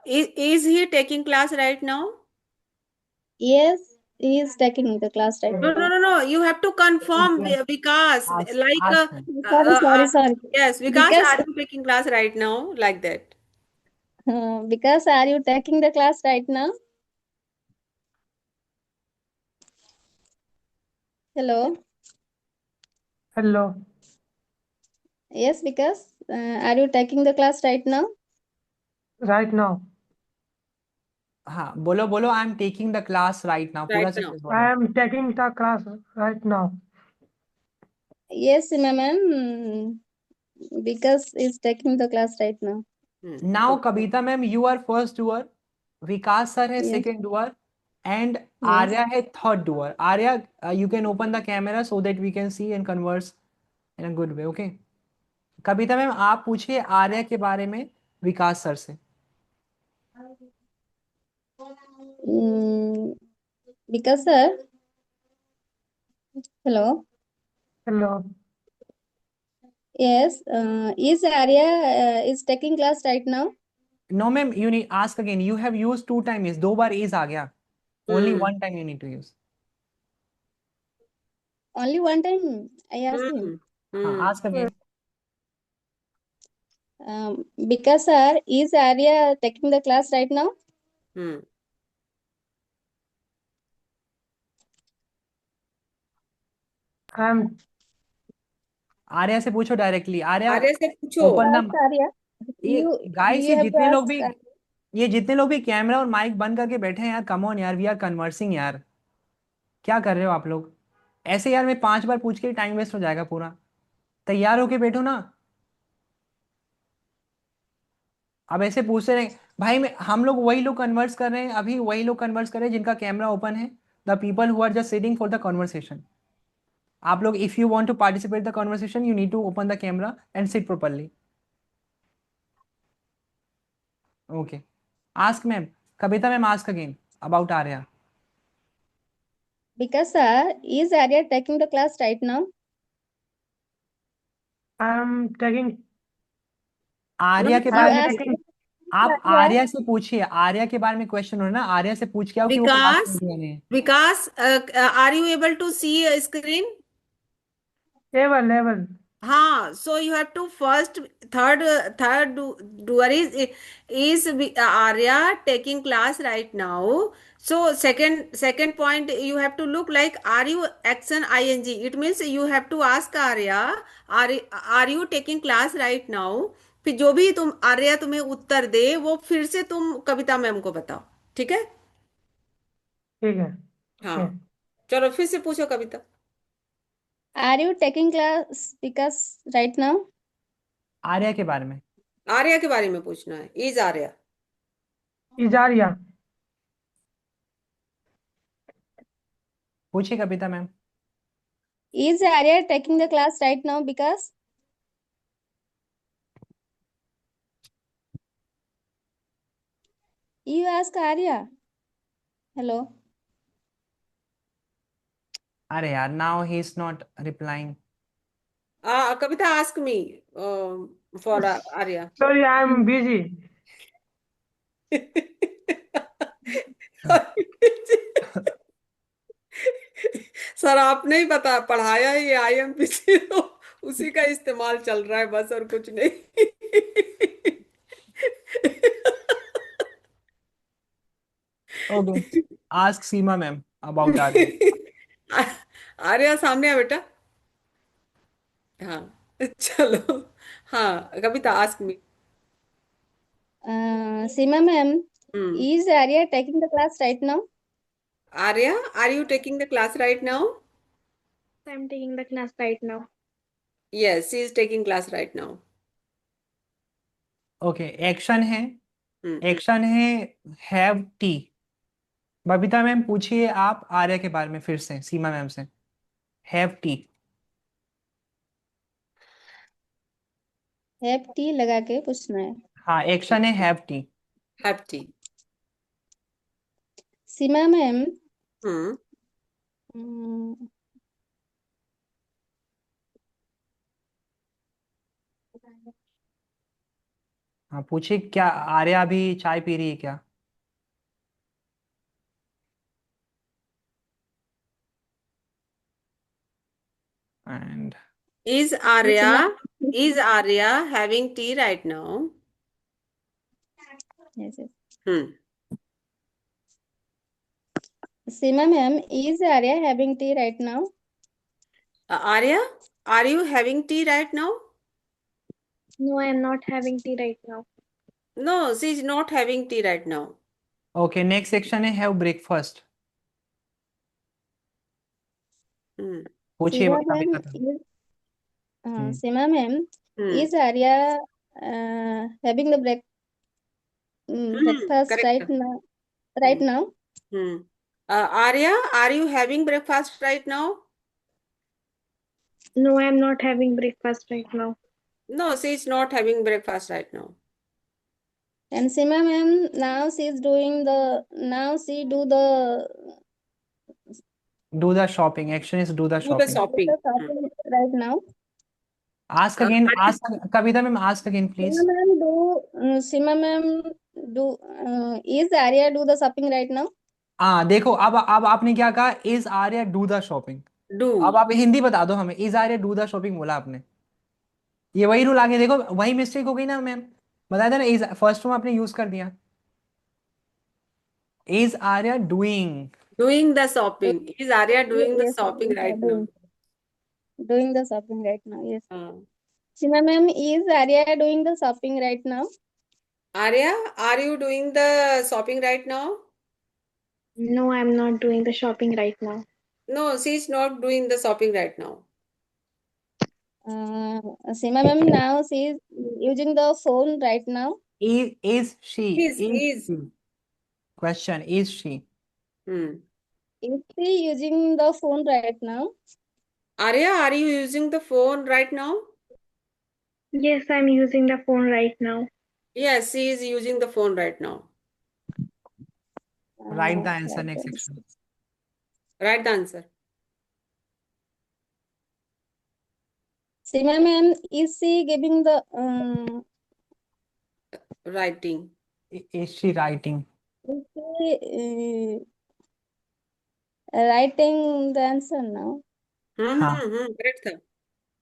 Is he taking class right now? Yes, he is taking the class right No, now. no. You have to confirm, Yes. Vikas. Ask, Like, ask him. Sorry. yes, Vikas, Because are you taking class right now? Like that. because are you taking the class right now? Hello. Hello. Yes, because are you taking the class right now? Right now. हाँ बोलो बोलो. I am taking the class right now. पूरा Right now. sentence बोलो. I am taking the class right now. Yes, ma'am. Because is taking the class right now. Now Kavita ma'am, you are first doer. Vikas sir है Yes. second doer. And Yes. Arya है third doer. Arya, you can open the camera so that we can see and converse in a good way. Okay. Kavita ma'am आप पूछिए आर्या के बारे में विकास sir से। Because sir, hello. Hello. Yes, is Arya is taking class right now? No ma'am you need ask again, you have use 2 time is, 2 बार is आ गया, only hmm 1 time you need to use. Only one time I asked him. हाँ hmm ask again. Because sir, is Arya taking the class right now? हम्म I'm Arya से पूछो directly, Arya Arya से पूछो। Open the. Ask Arya. ये You guys you have to ask. ये जितने लोग भी कैमरा और माइक बंद करके बैठे हैं यार, कम ऑन यार, वी आर कन्वर्सिंग यार, क्या कर रहे हो आप लोग ऐसे यार? मैं 5 बार पूछ के टाइम वेस्ट हो जाएगा पूरा, तैयार होके बैठो ना। अब ऐसे पूछते रहे भाई, मैं हम लोग वही लोग कन्वर्स कर रहे हैं अभी, वही लोग कन्वर्स कर रहे हैं जिनका कैमरा ओपन है, the people who are just sitting for the conversation. आप लोग if you want to participate the conversation you need to open the camera and sit properly. Okay ask ma'am, Kavita ma'am ask again about Arya. Because sir, is Arya taking the class right now? taking Arya के You बारे में ask taking आप Arya. Arya से पूछिए, आर्या के बारे में question हो ना, आर्या से पूछ के आओ कि वो क्लास विकास में नहीं है। Vikas are you able to see screen? level. हाँ, so you have to first third doer is Arya taking class right now. So second point you have to look like are you action ing. It means you have to ask Arya are you taking class right now. फिर जो भी तुम आर्या तुम्हें उत्तर दे वो फिर से तुम कविता ma'am को बताओ, ठीक है? ठीक है। हाँ Okay. चलो फिर से पूछो कविता। Are you taking class because right now? Arya के बारे में। आर्या के बारे में पूछना है, इज आर्या। इजारिया पूछिए कविता ma'am. Is Arya taking the class right now? Because you ask Arya. Hello. अरे यार now he is not replying. Kavita ask me for Arya. sorry I'm busy. Sir आपने ही बता पढ़ाया है ये IMPC, तो उसी का इस्तेमाल चल रहा है बस, और कुछ नहीं। Okay ask Seema ma'am about Arya. Arya सामने आ बेटा। हाँ चलो। हाँ Kavita ask me. Seema ma'am, hmm is Arya taking the class right now? Arya are you taking the class right now? I'm taking the class right now. Yes she is taking class right now. Okay action है, hmm action है have tea. Babita ma'am पूछिए आप आर्या के बारे में फिर से सीमा ma'am से, हैव टी। Have tea लगा के पूछना है। हाँ एक्शन है हैव टी। हैप्टी। सीमा मैम, हम्म हाँ पूछिए क्या आर्या अभी चाय पी रही है क्या? And Is Seema Arya having tea right now? yes, yes. Hmm. Seema ma'am, is Arya having tea right now? Arya, are you having tea right now? No, I am not having tea right now. No, she is not having tea right now. Okay next section है have breakfast. Hmm. पूछिए Seema Babita ma'am, ma'am. Seema ma'am, Hmm. is Arya having the breakfast Correct. right now? Hmm. Arya, are you having breakfast right now? No, I am not having breakfast right now. No, she is not having breakfast right now. And Sima ma'am, now she do the Do the shopping. Action is do the Do the shopping. shopping. shopping right now. Ask again. Arya, Ask Kavita ma'am. Ask again, please. Sima ma'am is Arya do the shopping right now? हाँ देखो अब आपने क्या कहा, is Arya do the shopping. do. अब आप हिंदी बता दो हमें, is Arya do the shopping बोला आपने, ये वही रूल आगे देखो, वही मिस्टेक हो गई ना मैम, बताया था ना, इज फर्स्ट फॉर्म आपने यूज कर दिया, is Arya doing. Doing the shopping. Is Arya doing the Yes, shopping right now? doing the shopping right now. Yes. Uh, Sima ma'am, is Arya doing the shopping right now? Arya, are you doing the shopping right now? No, I'm not doing the shopping right now. No, she is not doing the shopping right now. Sima ma'am, now she is using the phone right now. Is she? Is. Question, is she? Hmm. Is she using the phone right now? Arya, are you using the phone right now? Yes, I'm using the phone right now. Yes, she is using the phone right now. Write the answer, Right next there. section. Write the answer. Sima ma'am, is she giving the Writing. Is she writing? is she writing the answer now? हाँ, Correct था.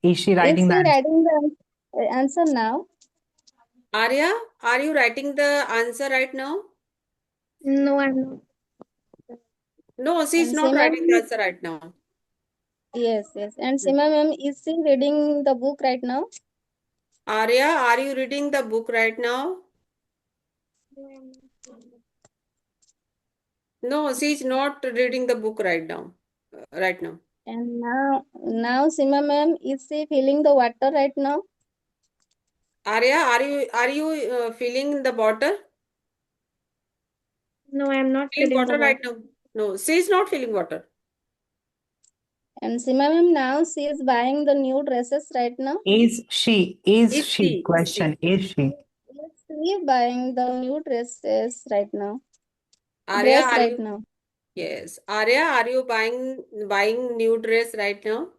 is she Is writing she the answer? writing the answer now? Arya, are you writing the answer right now? No, I'm not. No, she is And not Sima writing the ma'am, answer right now. yes. And Sima ma'am, is she reading the book right now? Arya, are you reading the book right now? No, she is not reading the book right now. Right now. And now Sima ma'am, is she feeling the water right now? Arya, are you feeling the water? No, I'm not Feeling feeling the water right water. now? No, she is not feeling water. And Sima ma'am, now she is buying the new dresses right now. Is she? Is Is she? she? Question, is she? Is she buying the new dresses right now? Arya, Dress are right you? now. Yes. Arya, are you buying new dress right now?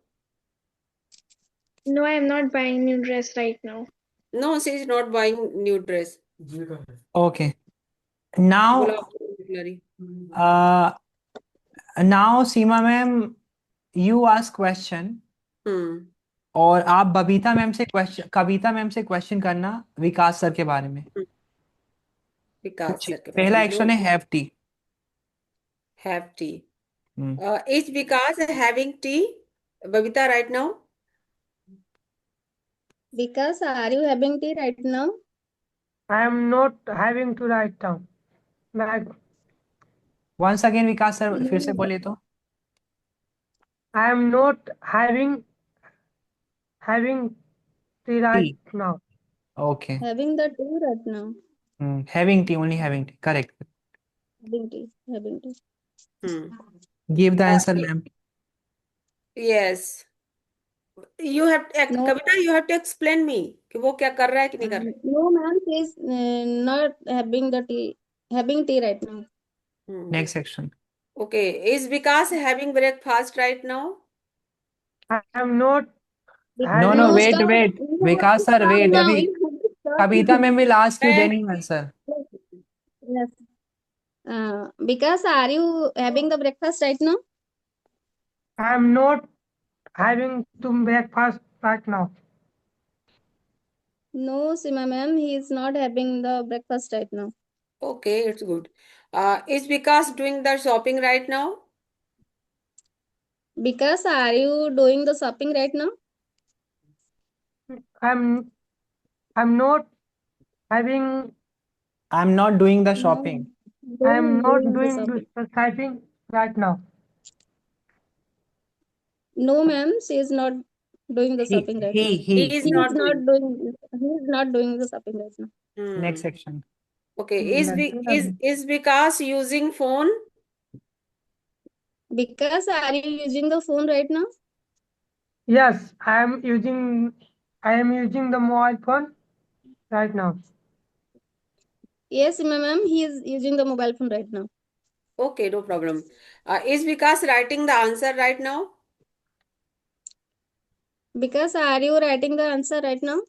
No, I'm not buying new dress right now. No, she is not buying new dress. Okay. Now, बोला vocabulary. now Seema ma'am, you ask question, और आप Babita ma'am से question, कविता ma'am से question करना विकास sir के बारे में। विकास sir के बारे पहला में। एक्शन है have T. Have tea. Is Vikas having tea? Babita right now? Because are you having tea right now? I am not having to write down. Like once again Vikas sir फिर से बोले तो। I am not having tea right now. Okay. Having the tea right now. Having tea, only having tea. Correct. Having tea. Give the answer, ma'am. Yes. You have No. Kavita, you have to explain me कि वो क्या कर रहा है कि नहीं कर रहा है. No, ma'am, she is not having the tea. Having tea right now. Next section. Okay. Is Vikas having breakfast right now? I am not No, having. wait. Stop. Vikas sir, wait. Now, Abhi, you have to stop. Kavita ma'am will ask you, then you answer. Yes. Because are you having the breakfast right now? I am not having to breakfast right now. No, Sima ma'am, he is not having the breakfast right now. Okay, it's good. Is Vikas doing the shopping right now? Because are you doing the shopping right now? I'm not having. I'm not doing the shopping. I am not the doing shopping. the typing right now. No, ma'am, she is not doing the shopping right now. He is not doing. He is not doing the shopping right now. Next section. Okay. Is Vikas using phone? Because are you using the phone right now? Yes, I am using I am using the mobile phone right now. Yes, ma'am, he is using the mobile phone right now. Okay, no problem. Is Vikas writing the answer right now? Because are you writing the answer right now?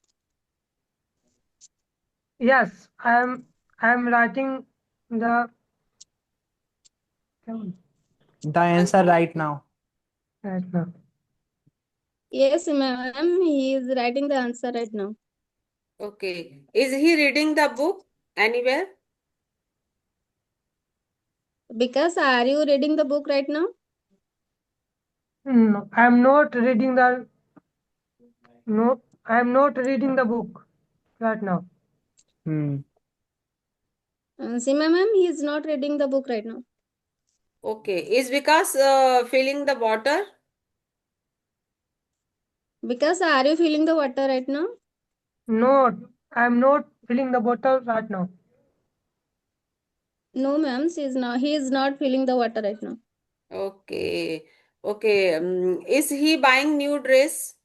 Yes, I am writing the The answer right now. right now. Yes, ma'am, he is writing the answer right now. Okay. Is he reading the book anywhere? Because are you reading the book right now? No, I am not reading the no. I am not reading the book right now. Hmm. Seema ma'am, he is not reading the book right now. Okay. Is Vikas filling the water? Because are you filling the water right now? No, I am not filling the bottle right now. No, ma'am, he is not filling the water right now. Okay. Okay. Is he buying new dress?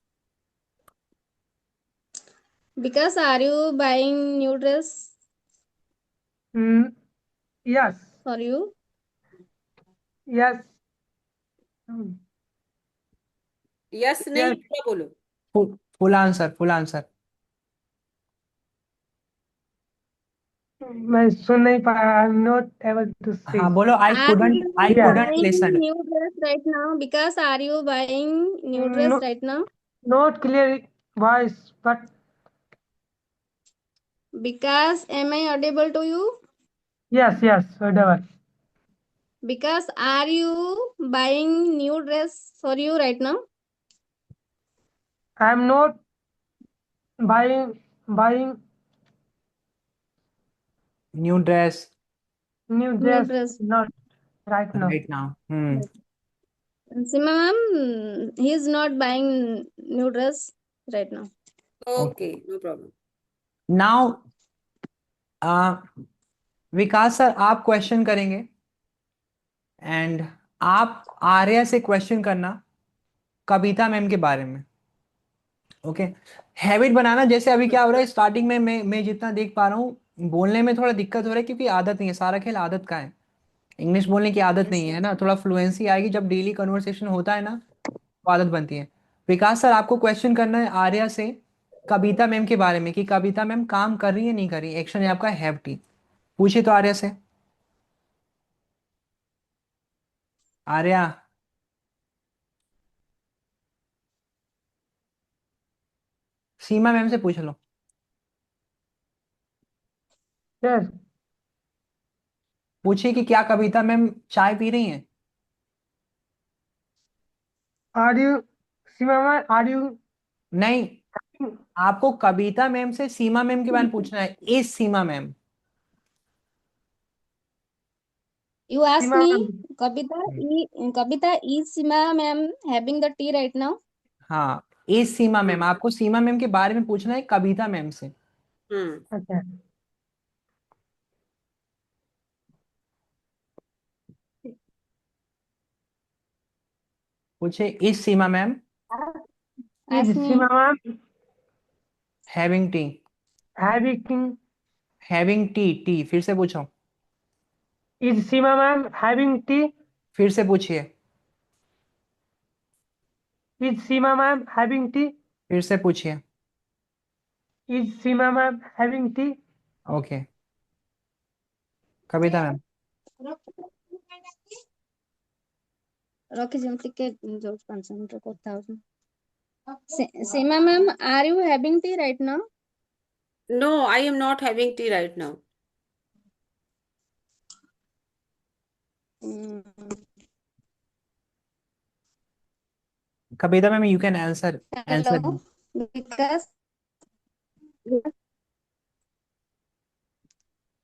Because are you buying new dress Mm, yes, for you? yes, mm, yes नहीं yes. पूरा बोलो. Full answer. Full answer. मैं सुन नहीं पाया. I am not able to see. हाँ बोलो. I Are couldn't you Yeah. buying listen. new dress right now? Because are you buying new dress No, right now? not clear voice, but Because am I audible to you? yes, yes, whatever. Because are you buying new dress for you right now? I am not buying New dress new New dress dress. not right now. right now. Hmm. Seema ma'am, he is not buying new dress right now. Okay, no problem. Now, Vikas sir आप question करेंगे and आप आर्या से question करना कविता ma'am के बारे में. Okay. Habit बनाना. जैसे अभी क्या हो रहा है स्टार्टिंग में मैं जितना देख पा रहा हूँ बोलने में थोड़ा दिक्कत हो रहा है क्योंकि आदत नहीं है. सारा खेल आदत का है. इंग्लिश बोलने की आदत नहीं है ना. थोड़ा फ्लुएंसी आएगी जब डेली कन्वर्सेशन होता है ना तो आदत बनती है. विकास सर आपको क्वेश्चन करना है आर्या से कविता मैम के बारे में कि कविता मैम काम कर रही है नहीं कर रही. एक्शन है आपका हैव टी. पूछिए तो आर्या से. आर्या. सीमा मैम से पूछ लो. Yes. पूछिए कि क्या कविता मैम चाय पी रही हैं. Are you, Simama, are you? नहीं. आपको कविता मैम से सीमा मैम के बारे में पूछना है. Is Seema ma'am. You ask Simama, me, Kavita, is Seema ma'am having the tea right now? हाँ. Is Seema ma'am. आपको सीमा मैम के बारे में पूछना है कविता मैम से. okay. पूछे is Seema ma'am Is Ask me. Simama having T. having? Having T. फिर से पूछो. Is Simama having tea? फिर से पूछिए. Is Simama having tea? फिर से पूछिए. Is Simama having tea? Okay. Kavita ma'am. ରଖିଛି ଟିକେ ଯୋଉ 5 ମିନିଟ୍ କଥା ହଉଛି. Seema ma'am, are you having tea right now? No, I am not having tea right now. Kavita ma'am you can answer. Hello, because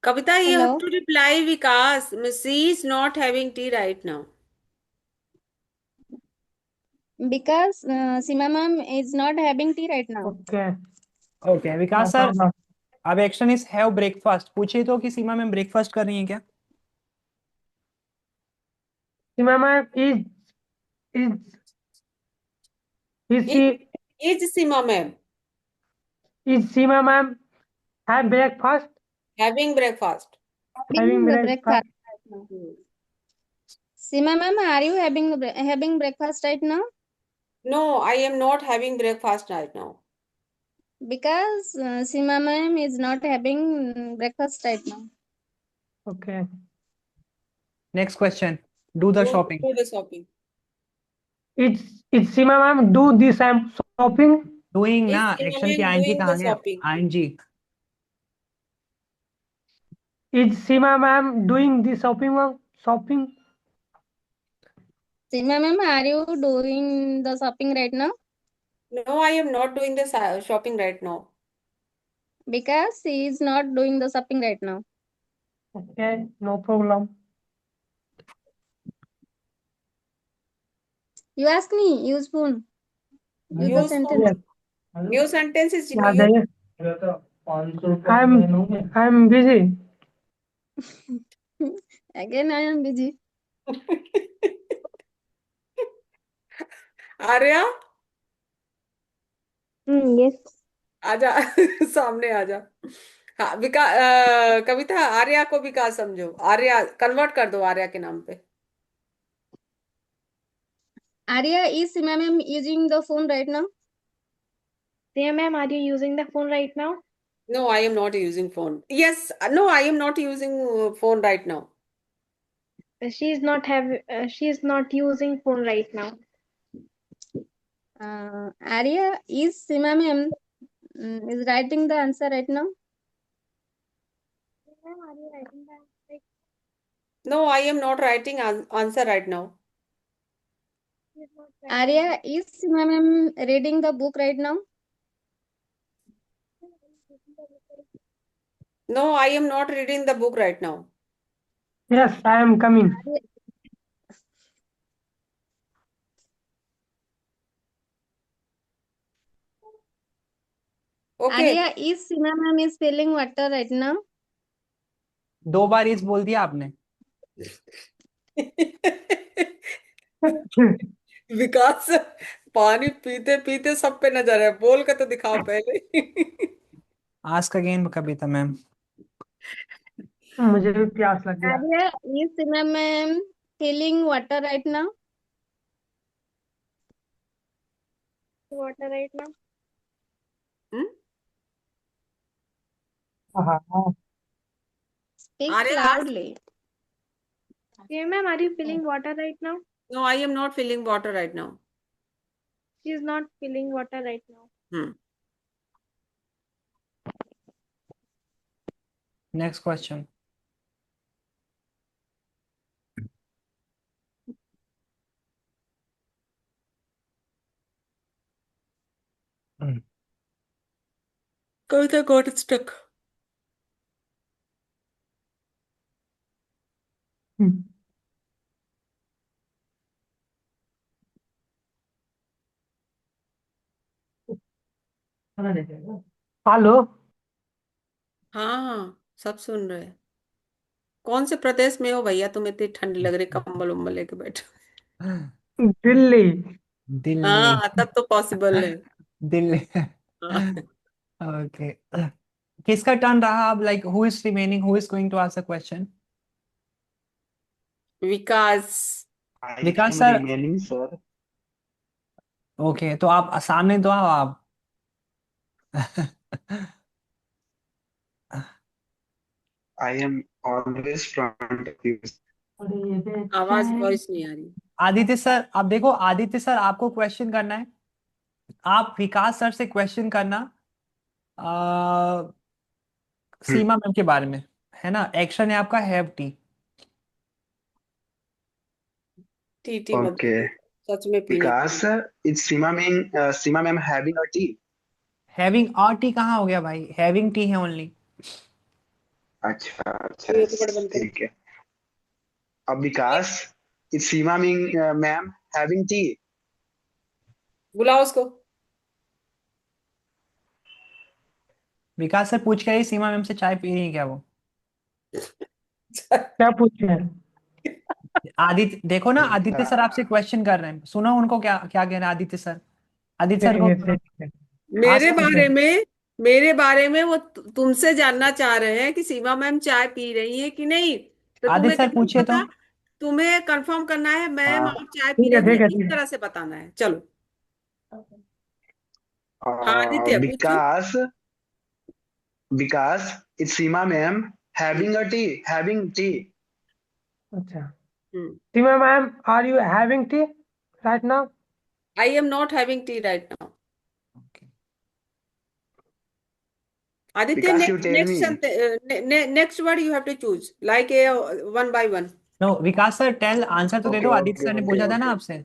Kavita, you have hello, to reply Vikas. She is not having tea right now. because Seema ma'am is not having tea right now. Okay. Okay. Vikas sir अब action is have breakfast. पूछिए तो कि सीमा ma'am breakfast कर रही हैं क्या. Simama is she Is Seema ma'am? Is Seema ma'am have breakfast? Having breakfast. Having the breakfast. breakfast right now. Seema ma'am, are you having breakfast right now? No, I am not having breakfast right now. Because Seema ma'am is not having breakfast right now. Okay. Next question. Do the Go shopping. do the shopping. Is Seema ma'am do this shopping? Doing Is ना, Seema action की ma'am ING doing कहाँ the गया? shopping? ING. Is Seema ma'am doing the shopping? Seema ma'am, are you doing the shopping right now? No, I am not doing the shopping right now. Because she is not doing the shopping right now. Okay, no problem. You ask me, use spoon. Use the Use sentence. Yes. New sentence is याद you. है? I'm busy. Again, I am busy. Arya Yes. आजा सामने आजा. हाँ कविता आर्या को विकास समझो. Arya convert कर दो आर्या के नाम पे. Arya, is Seema ma'am using the phone right now? Seema ma'am, are you using the phone right now? No, I am not using phone. Yes, no, I am not using phone right now. She is not using phone right now. Arya, is Seema ma'am is writing the answer right now? Ma'am, are you writing the answer? No, I am not writing answer right now. She is not writing. Arya, is Seema ma'am reading the book right now? No, I am not reading the book right now. Yes, I am coming. Okay. Arya, is Seema ma'am is spilling water right now? 2 बार इस बोल दिया आपने. विकास पानी पीते पीते सब पे नजर है. बोल के तो दिखाओ पहले. Ask again, कविता मैम. मुझे भी प्यास लग गया. Arya, is Seema ma'am filling water right now? Water right now. हाँ. Speak Arya, loudly. Seema ma'am, are you filling water right now? No, I am not filling water right now. She is not filling water right now. Next question. Kavita got it stuck. Hello. हाँ, सब सुन रहे हैं. कौन से प्रदेश में हो भैया? तुम इतनी ठंड लग रही, कंबल उम्बल लेके बैठो. दिल्ली. दिल्ली. हाँ, तब तो पॉसिबल है. दिल्ली. हाँ. Okay. किसका टर्न रहा अब? Like who is remaining? Who is going to ask a question? Vikas. I Vikas am sir. remaining, sir. Okay, तो आप सामने तो आओ आप. I am always front of you. आवाज वॉइस नहीं आ रही. आदित्य सर, आप देखो, आदित्य सर आपको क्वेश्चन करना है. आप विकास सर से क्वेश्चन करना सीमा मैम के बारे में, है ना. एक्शन है आपका हैव टी. टी मत Okay. सच में पीने. Because it's Seema ma'am having a tea. Having a T कहाँ हो गया भाई? हैविंग टी है ओनली. अच्छा अच्छा ये तो बड़ा बनता है. ठीक है. अब विकास it's Seema ma'am having tea. बुलाओ उसको. विकास सर पूछ के आई सीमा मैम से चाय पी रही है क्या वो? क्या पूछ रहे हैं? आदित्य देखो ना, आदित्य सर आपसे क्वेश्चन कर रहे हैं. सुनो उनको क्या क्या कह रहे हैं आदित्य सर. आदित्य सर ठीक है, को ठीक है. मेरे आसपास बारे में मेरे बारे में वो तुमसे जानना चाह रहे हैं कि सीमा मैम चाय पी रही है कि नहीं। तो आदित्य तुम्हें सर क्या पूछिए तो। पता, तुम्हें कंफर्म करना है मैम हाँ, आप चाय पी ठीक है रही ठीक है, है इस ठीक है। तरह से बताना है। चलो हाँ आदित्य पूछो। विकास, विकास, it's Seema ma'am having a tea, having tea. अच्छा, hmm Seema ma'am, are you having tea right now? I am not having tea right now. Okay. Aditya Vikas, you next tell me. Next word you have to choose like a one by one. No Vikas sir tell answer तो दे Okay, दो, Aditya okay, sir ने okay, पूछा था ना okay. आपसे।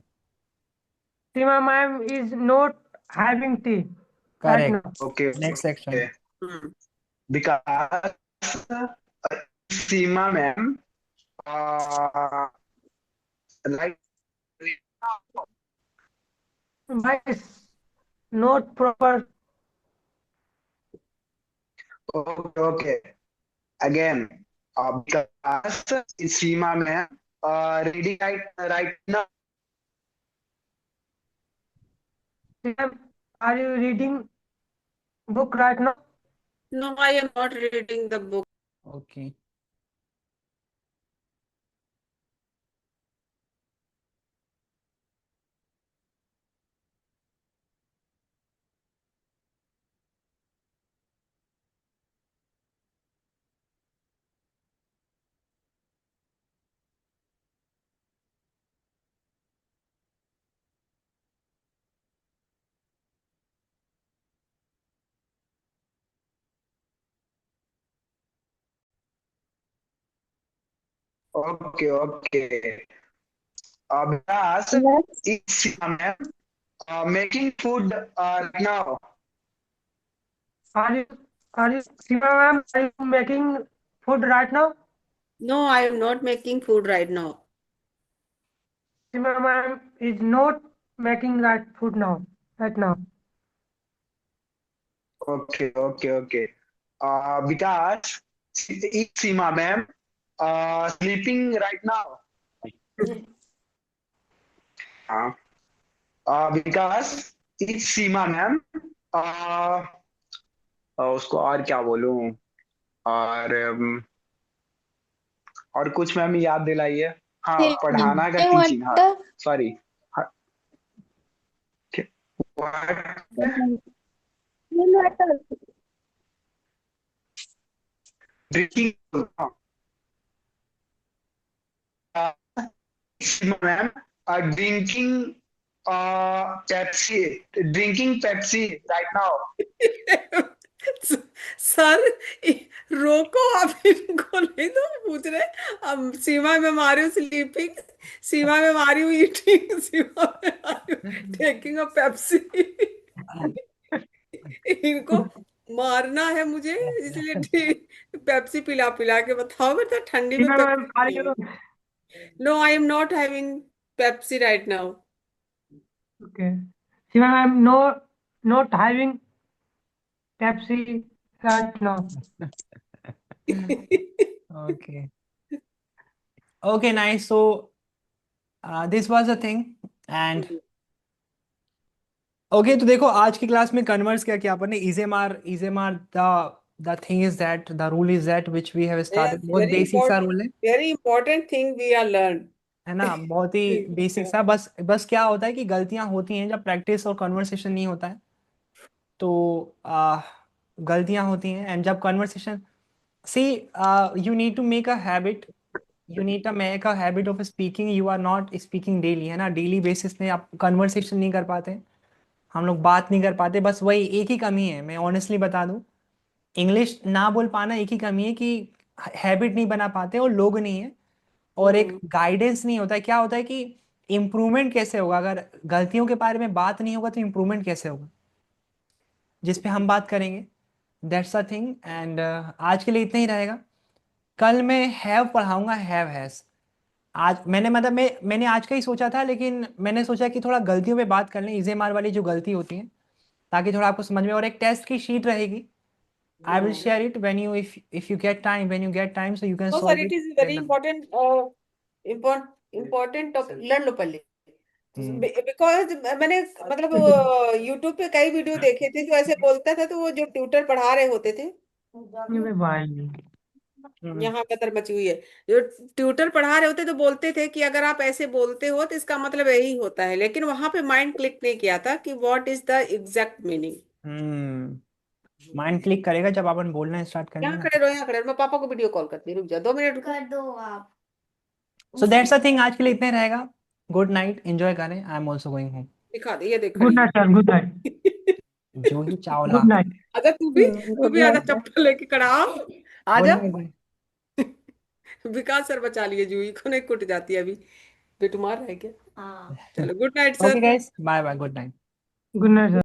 Seema ma'am is not having tea right correct. Now. Okay, next section. okay. Vikas, Seema ma'am, right now. Guys, not proper. Okay, okay. Again, Vikas, it's Seema ma'am, reading right now. Ma'am, are you reading book right now? No I am not reading the book. Okay. Okay, okay. Vikas, Next, it's Seema ma'am, making food right now. Are you Seema ma'am, are you making food right now? No I am not making food right now. Seema ma'am is not making right food now right now. Okay, okay, okay. Vikas, it's Seema ma'am, sleeping right now. हाँ. विकास, it's Seema ma'am, उसको और क्या बोलूं, और कुछ ma'am याद दिलाइए। हाँ, पढ़ाना का टीचिंग, हाँ, water, sorry. water. Drinking ma'am, drinking Pepsi, drinking Pepsi right now. Sir रोको, आप इनको नहीं तो पूछ रहे। अब सीमा में मारी स्लीपिंग, सीमा में मारी ईटिंग, सीमा में मारी टेकिंग अ पेप्सी। इनको मारना है मुझे, इसलिए पेप्सी पिला पिला के बताओ बेटा, ठंडी में Seema ma'am, are Pepsi. you no I am not having Pepsi right now. okay? Seema ma'am, no, not having Pepsi right now. Okay. Okay, nice. So this was a thing. And okay, तो देखो आज की class में converse क्या किया अपन ने। इजेमार the thing is that the rule is that which we have started. बहुत बेसिक सा रूल है very important thing we are learn. है ना, बहुत ही बेसिक सा। बस बस क्या होता है कि गलतियां होती हैं जब प्रैक्टिस और कन्वर्सेशन नहीं होता है, तो गलतियां होती हैं। एंड जब conversation, see, you need to make a habit, you need to make a habit of speaking. You are not speaking daily, है ना, डेली बेसिस में आप कन्वर्सेशन नहीं कर पाते, हम लोग बात नहीं कर पाते। बस वही एक ही कमी है, मैं ऑनेस्टली बता दूं, इंग्लिश ना बोल पाना एक ही कमी है कि हैबिट नहीं बना पाते और लोग नहीं है, और एक गाइडेंस नहीं होता है। क्या होता है कि इम्प्रूवमेंट कैसे होगा अगर गलतियों के बारे में बात नहीं होगा, तो इम्प्रूवमेंट कैसे होगा, जिस पे हम बात करेंगे। That's a thing. एंड आज के लिए इतना ही रहेगा। कल मैं हैव पढ़ाऊंगा, हैव हैज। आज मैंने मतलब मैंने आज का ही सोचा था, लेकिन मैंने सोचा कि थोड़ा गलतियों पे बात कर लें, इजेमार वाली जो गलती होती है, ताकि थोड़ा आपको समझ में। और एक टेस्ट की शीट रहेगी, I will share it when you, if you get time, when you get time, so you can know sir solve it it. Is very important, important topic. Learn लो पहले, बिकॉज मैंने मतलब वो YouTube पे कई video देखे थे जो ऐसे बोलता था, तो वो जो ट्यूटर पढ़ा रहे होते थे, अरे भाई यहाँ कतर मची हुई है, जो ट्यूटर पढ़ा रहे होते तो बोलते थे कि अगर आप ऐसे बोलते हो तो इसका मतलब यही होता है, लेकिन वहां पे माइंड क्लिक नहीं किया था कि what is the exact meaning. Mind click करेगा जब अपन बोलना स्टार्ट करेंगे यहाँ ना। खड़े रहो, यहाँ खड़े रहो, मैं पापा को वीडियो कॉल करती हूँ, रुक जा 2 मिनट रुको। कर दो आप। सो दैट्स द थिंग, आज के लिए इतना ही रहेगा। गुड नाइट, एंजॉय करें, I am also going home. दिखा दे, ये देख गुड खड़ी night sir, good night, Juhi Chawla. Good night. आजा तू गुड भी आजा, नाइट चप्पल लेके खड़ा हो। गुड आजा। नाइट। विकास सर बचा लिए, जूही को नहीं कुट जाती है अभी, बेटुमार है क्या। हाँ। चलो good night sir. Okay guys, bye bye, good night. Good night sir.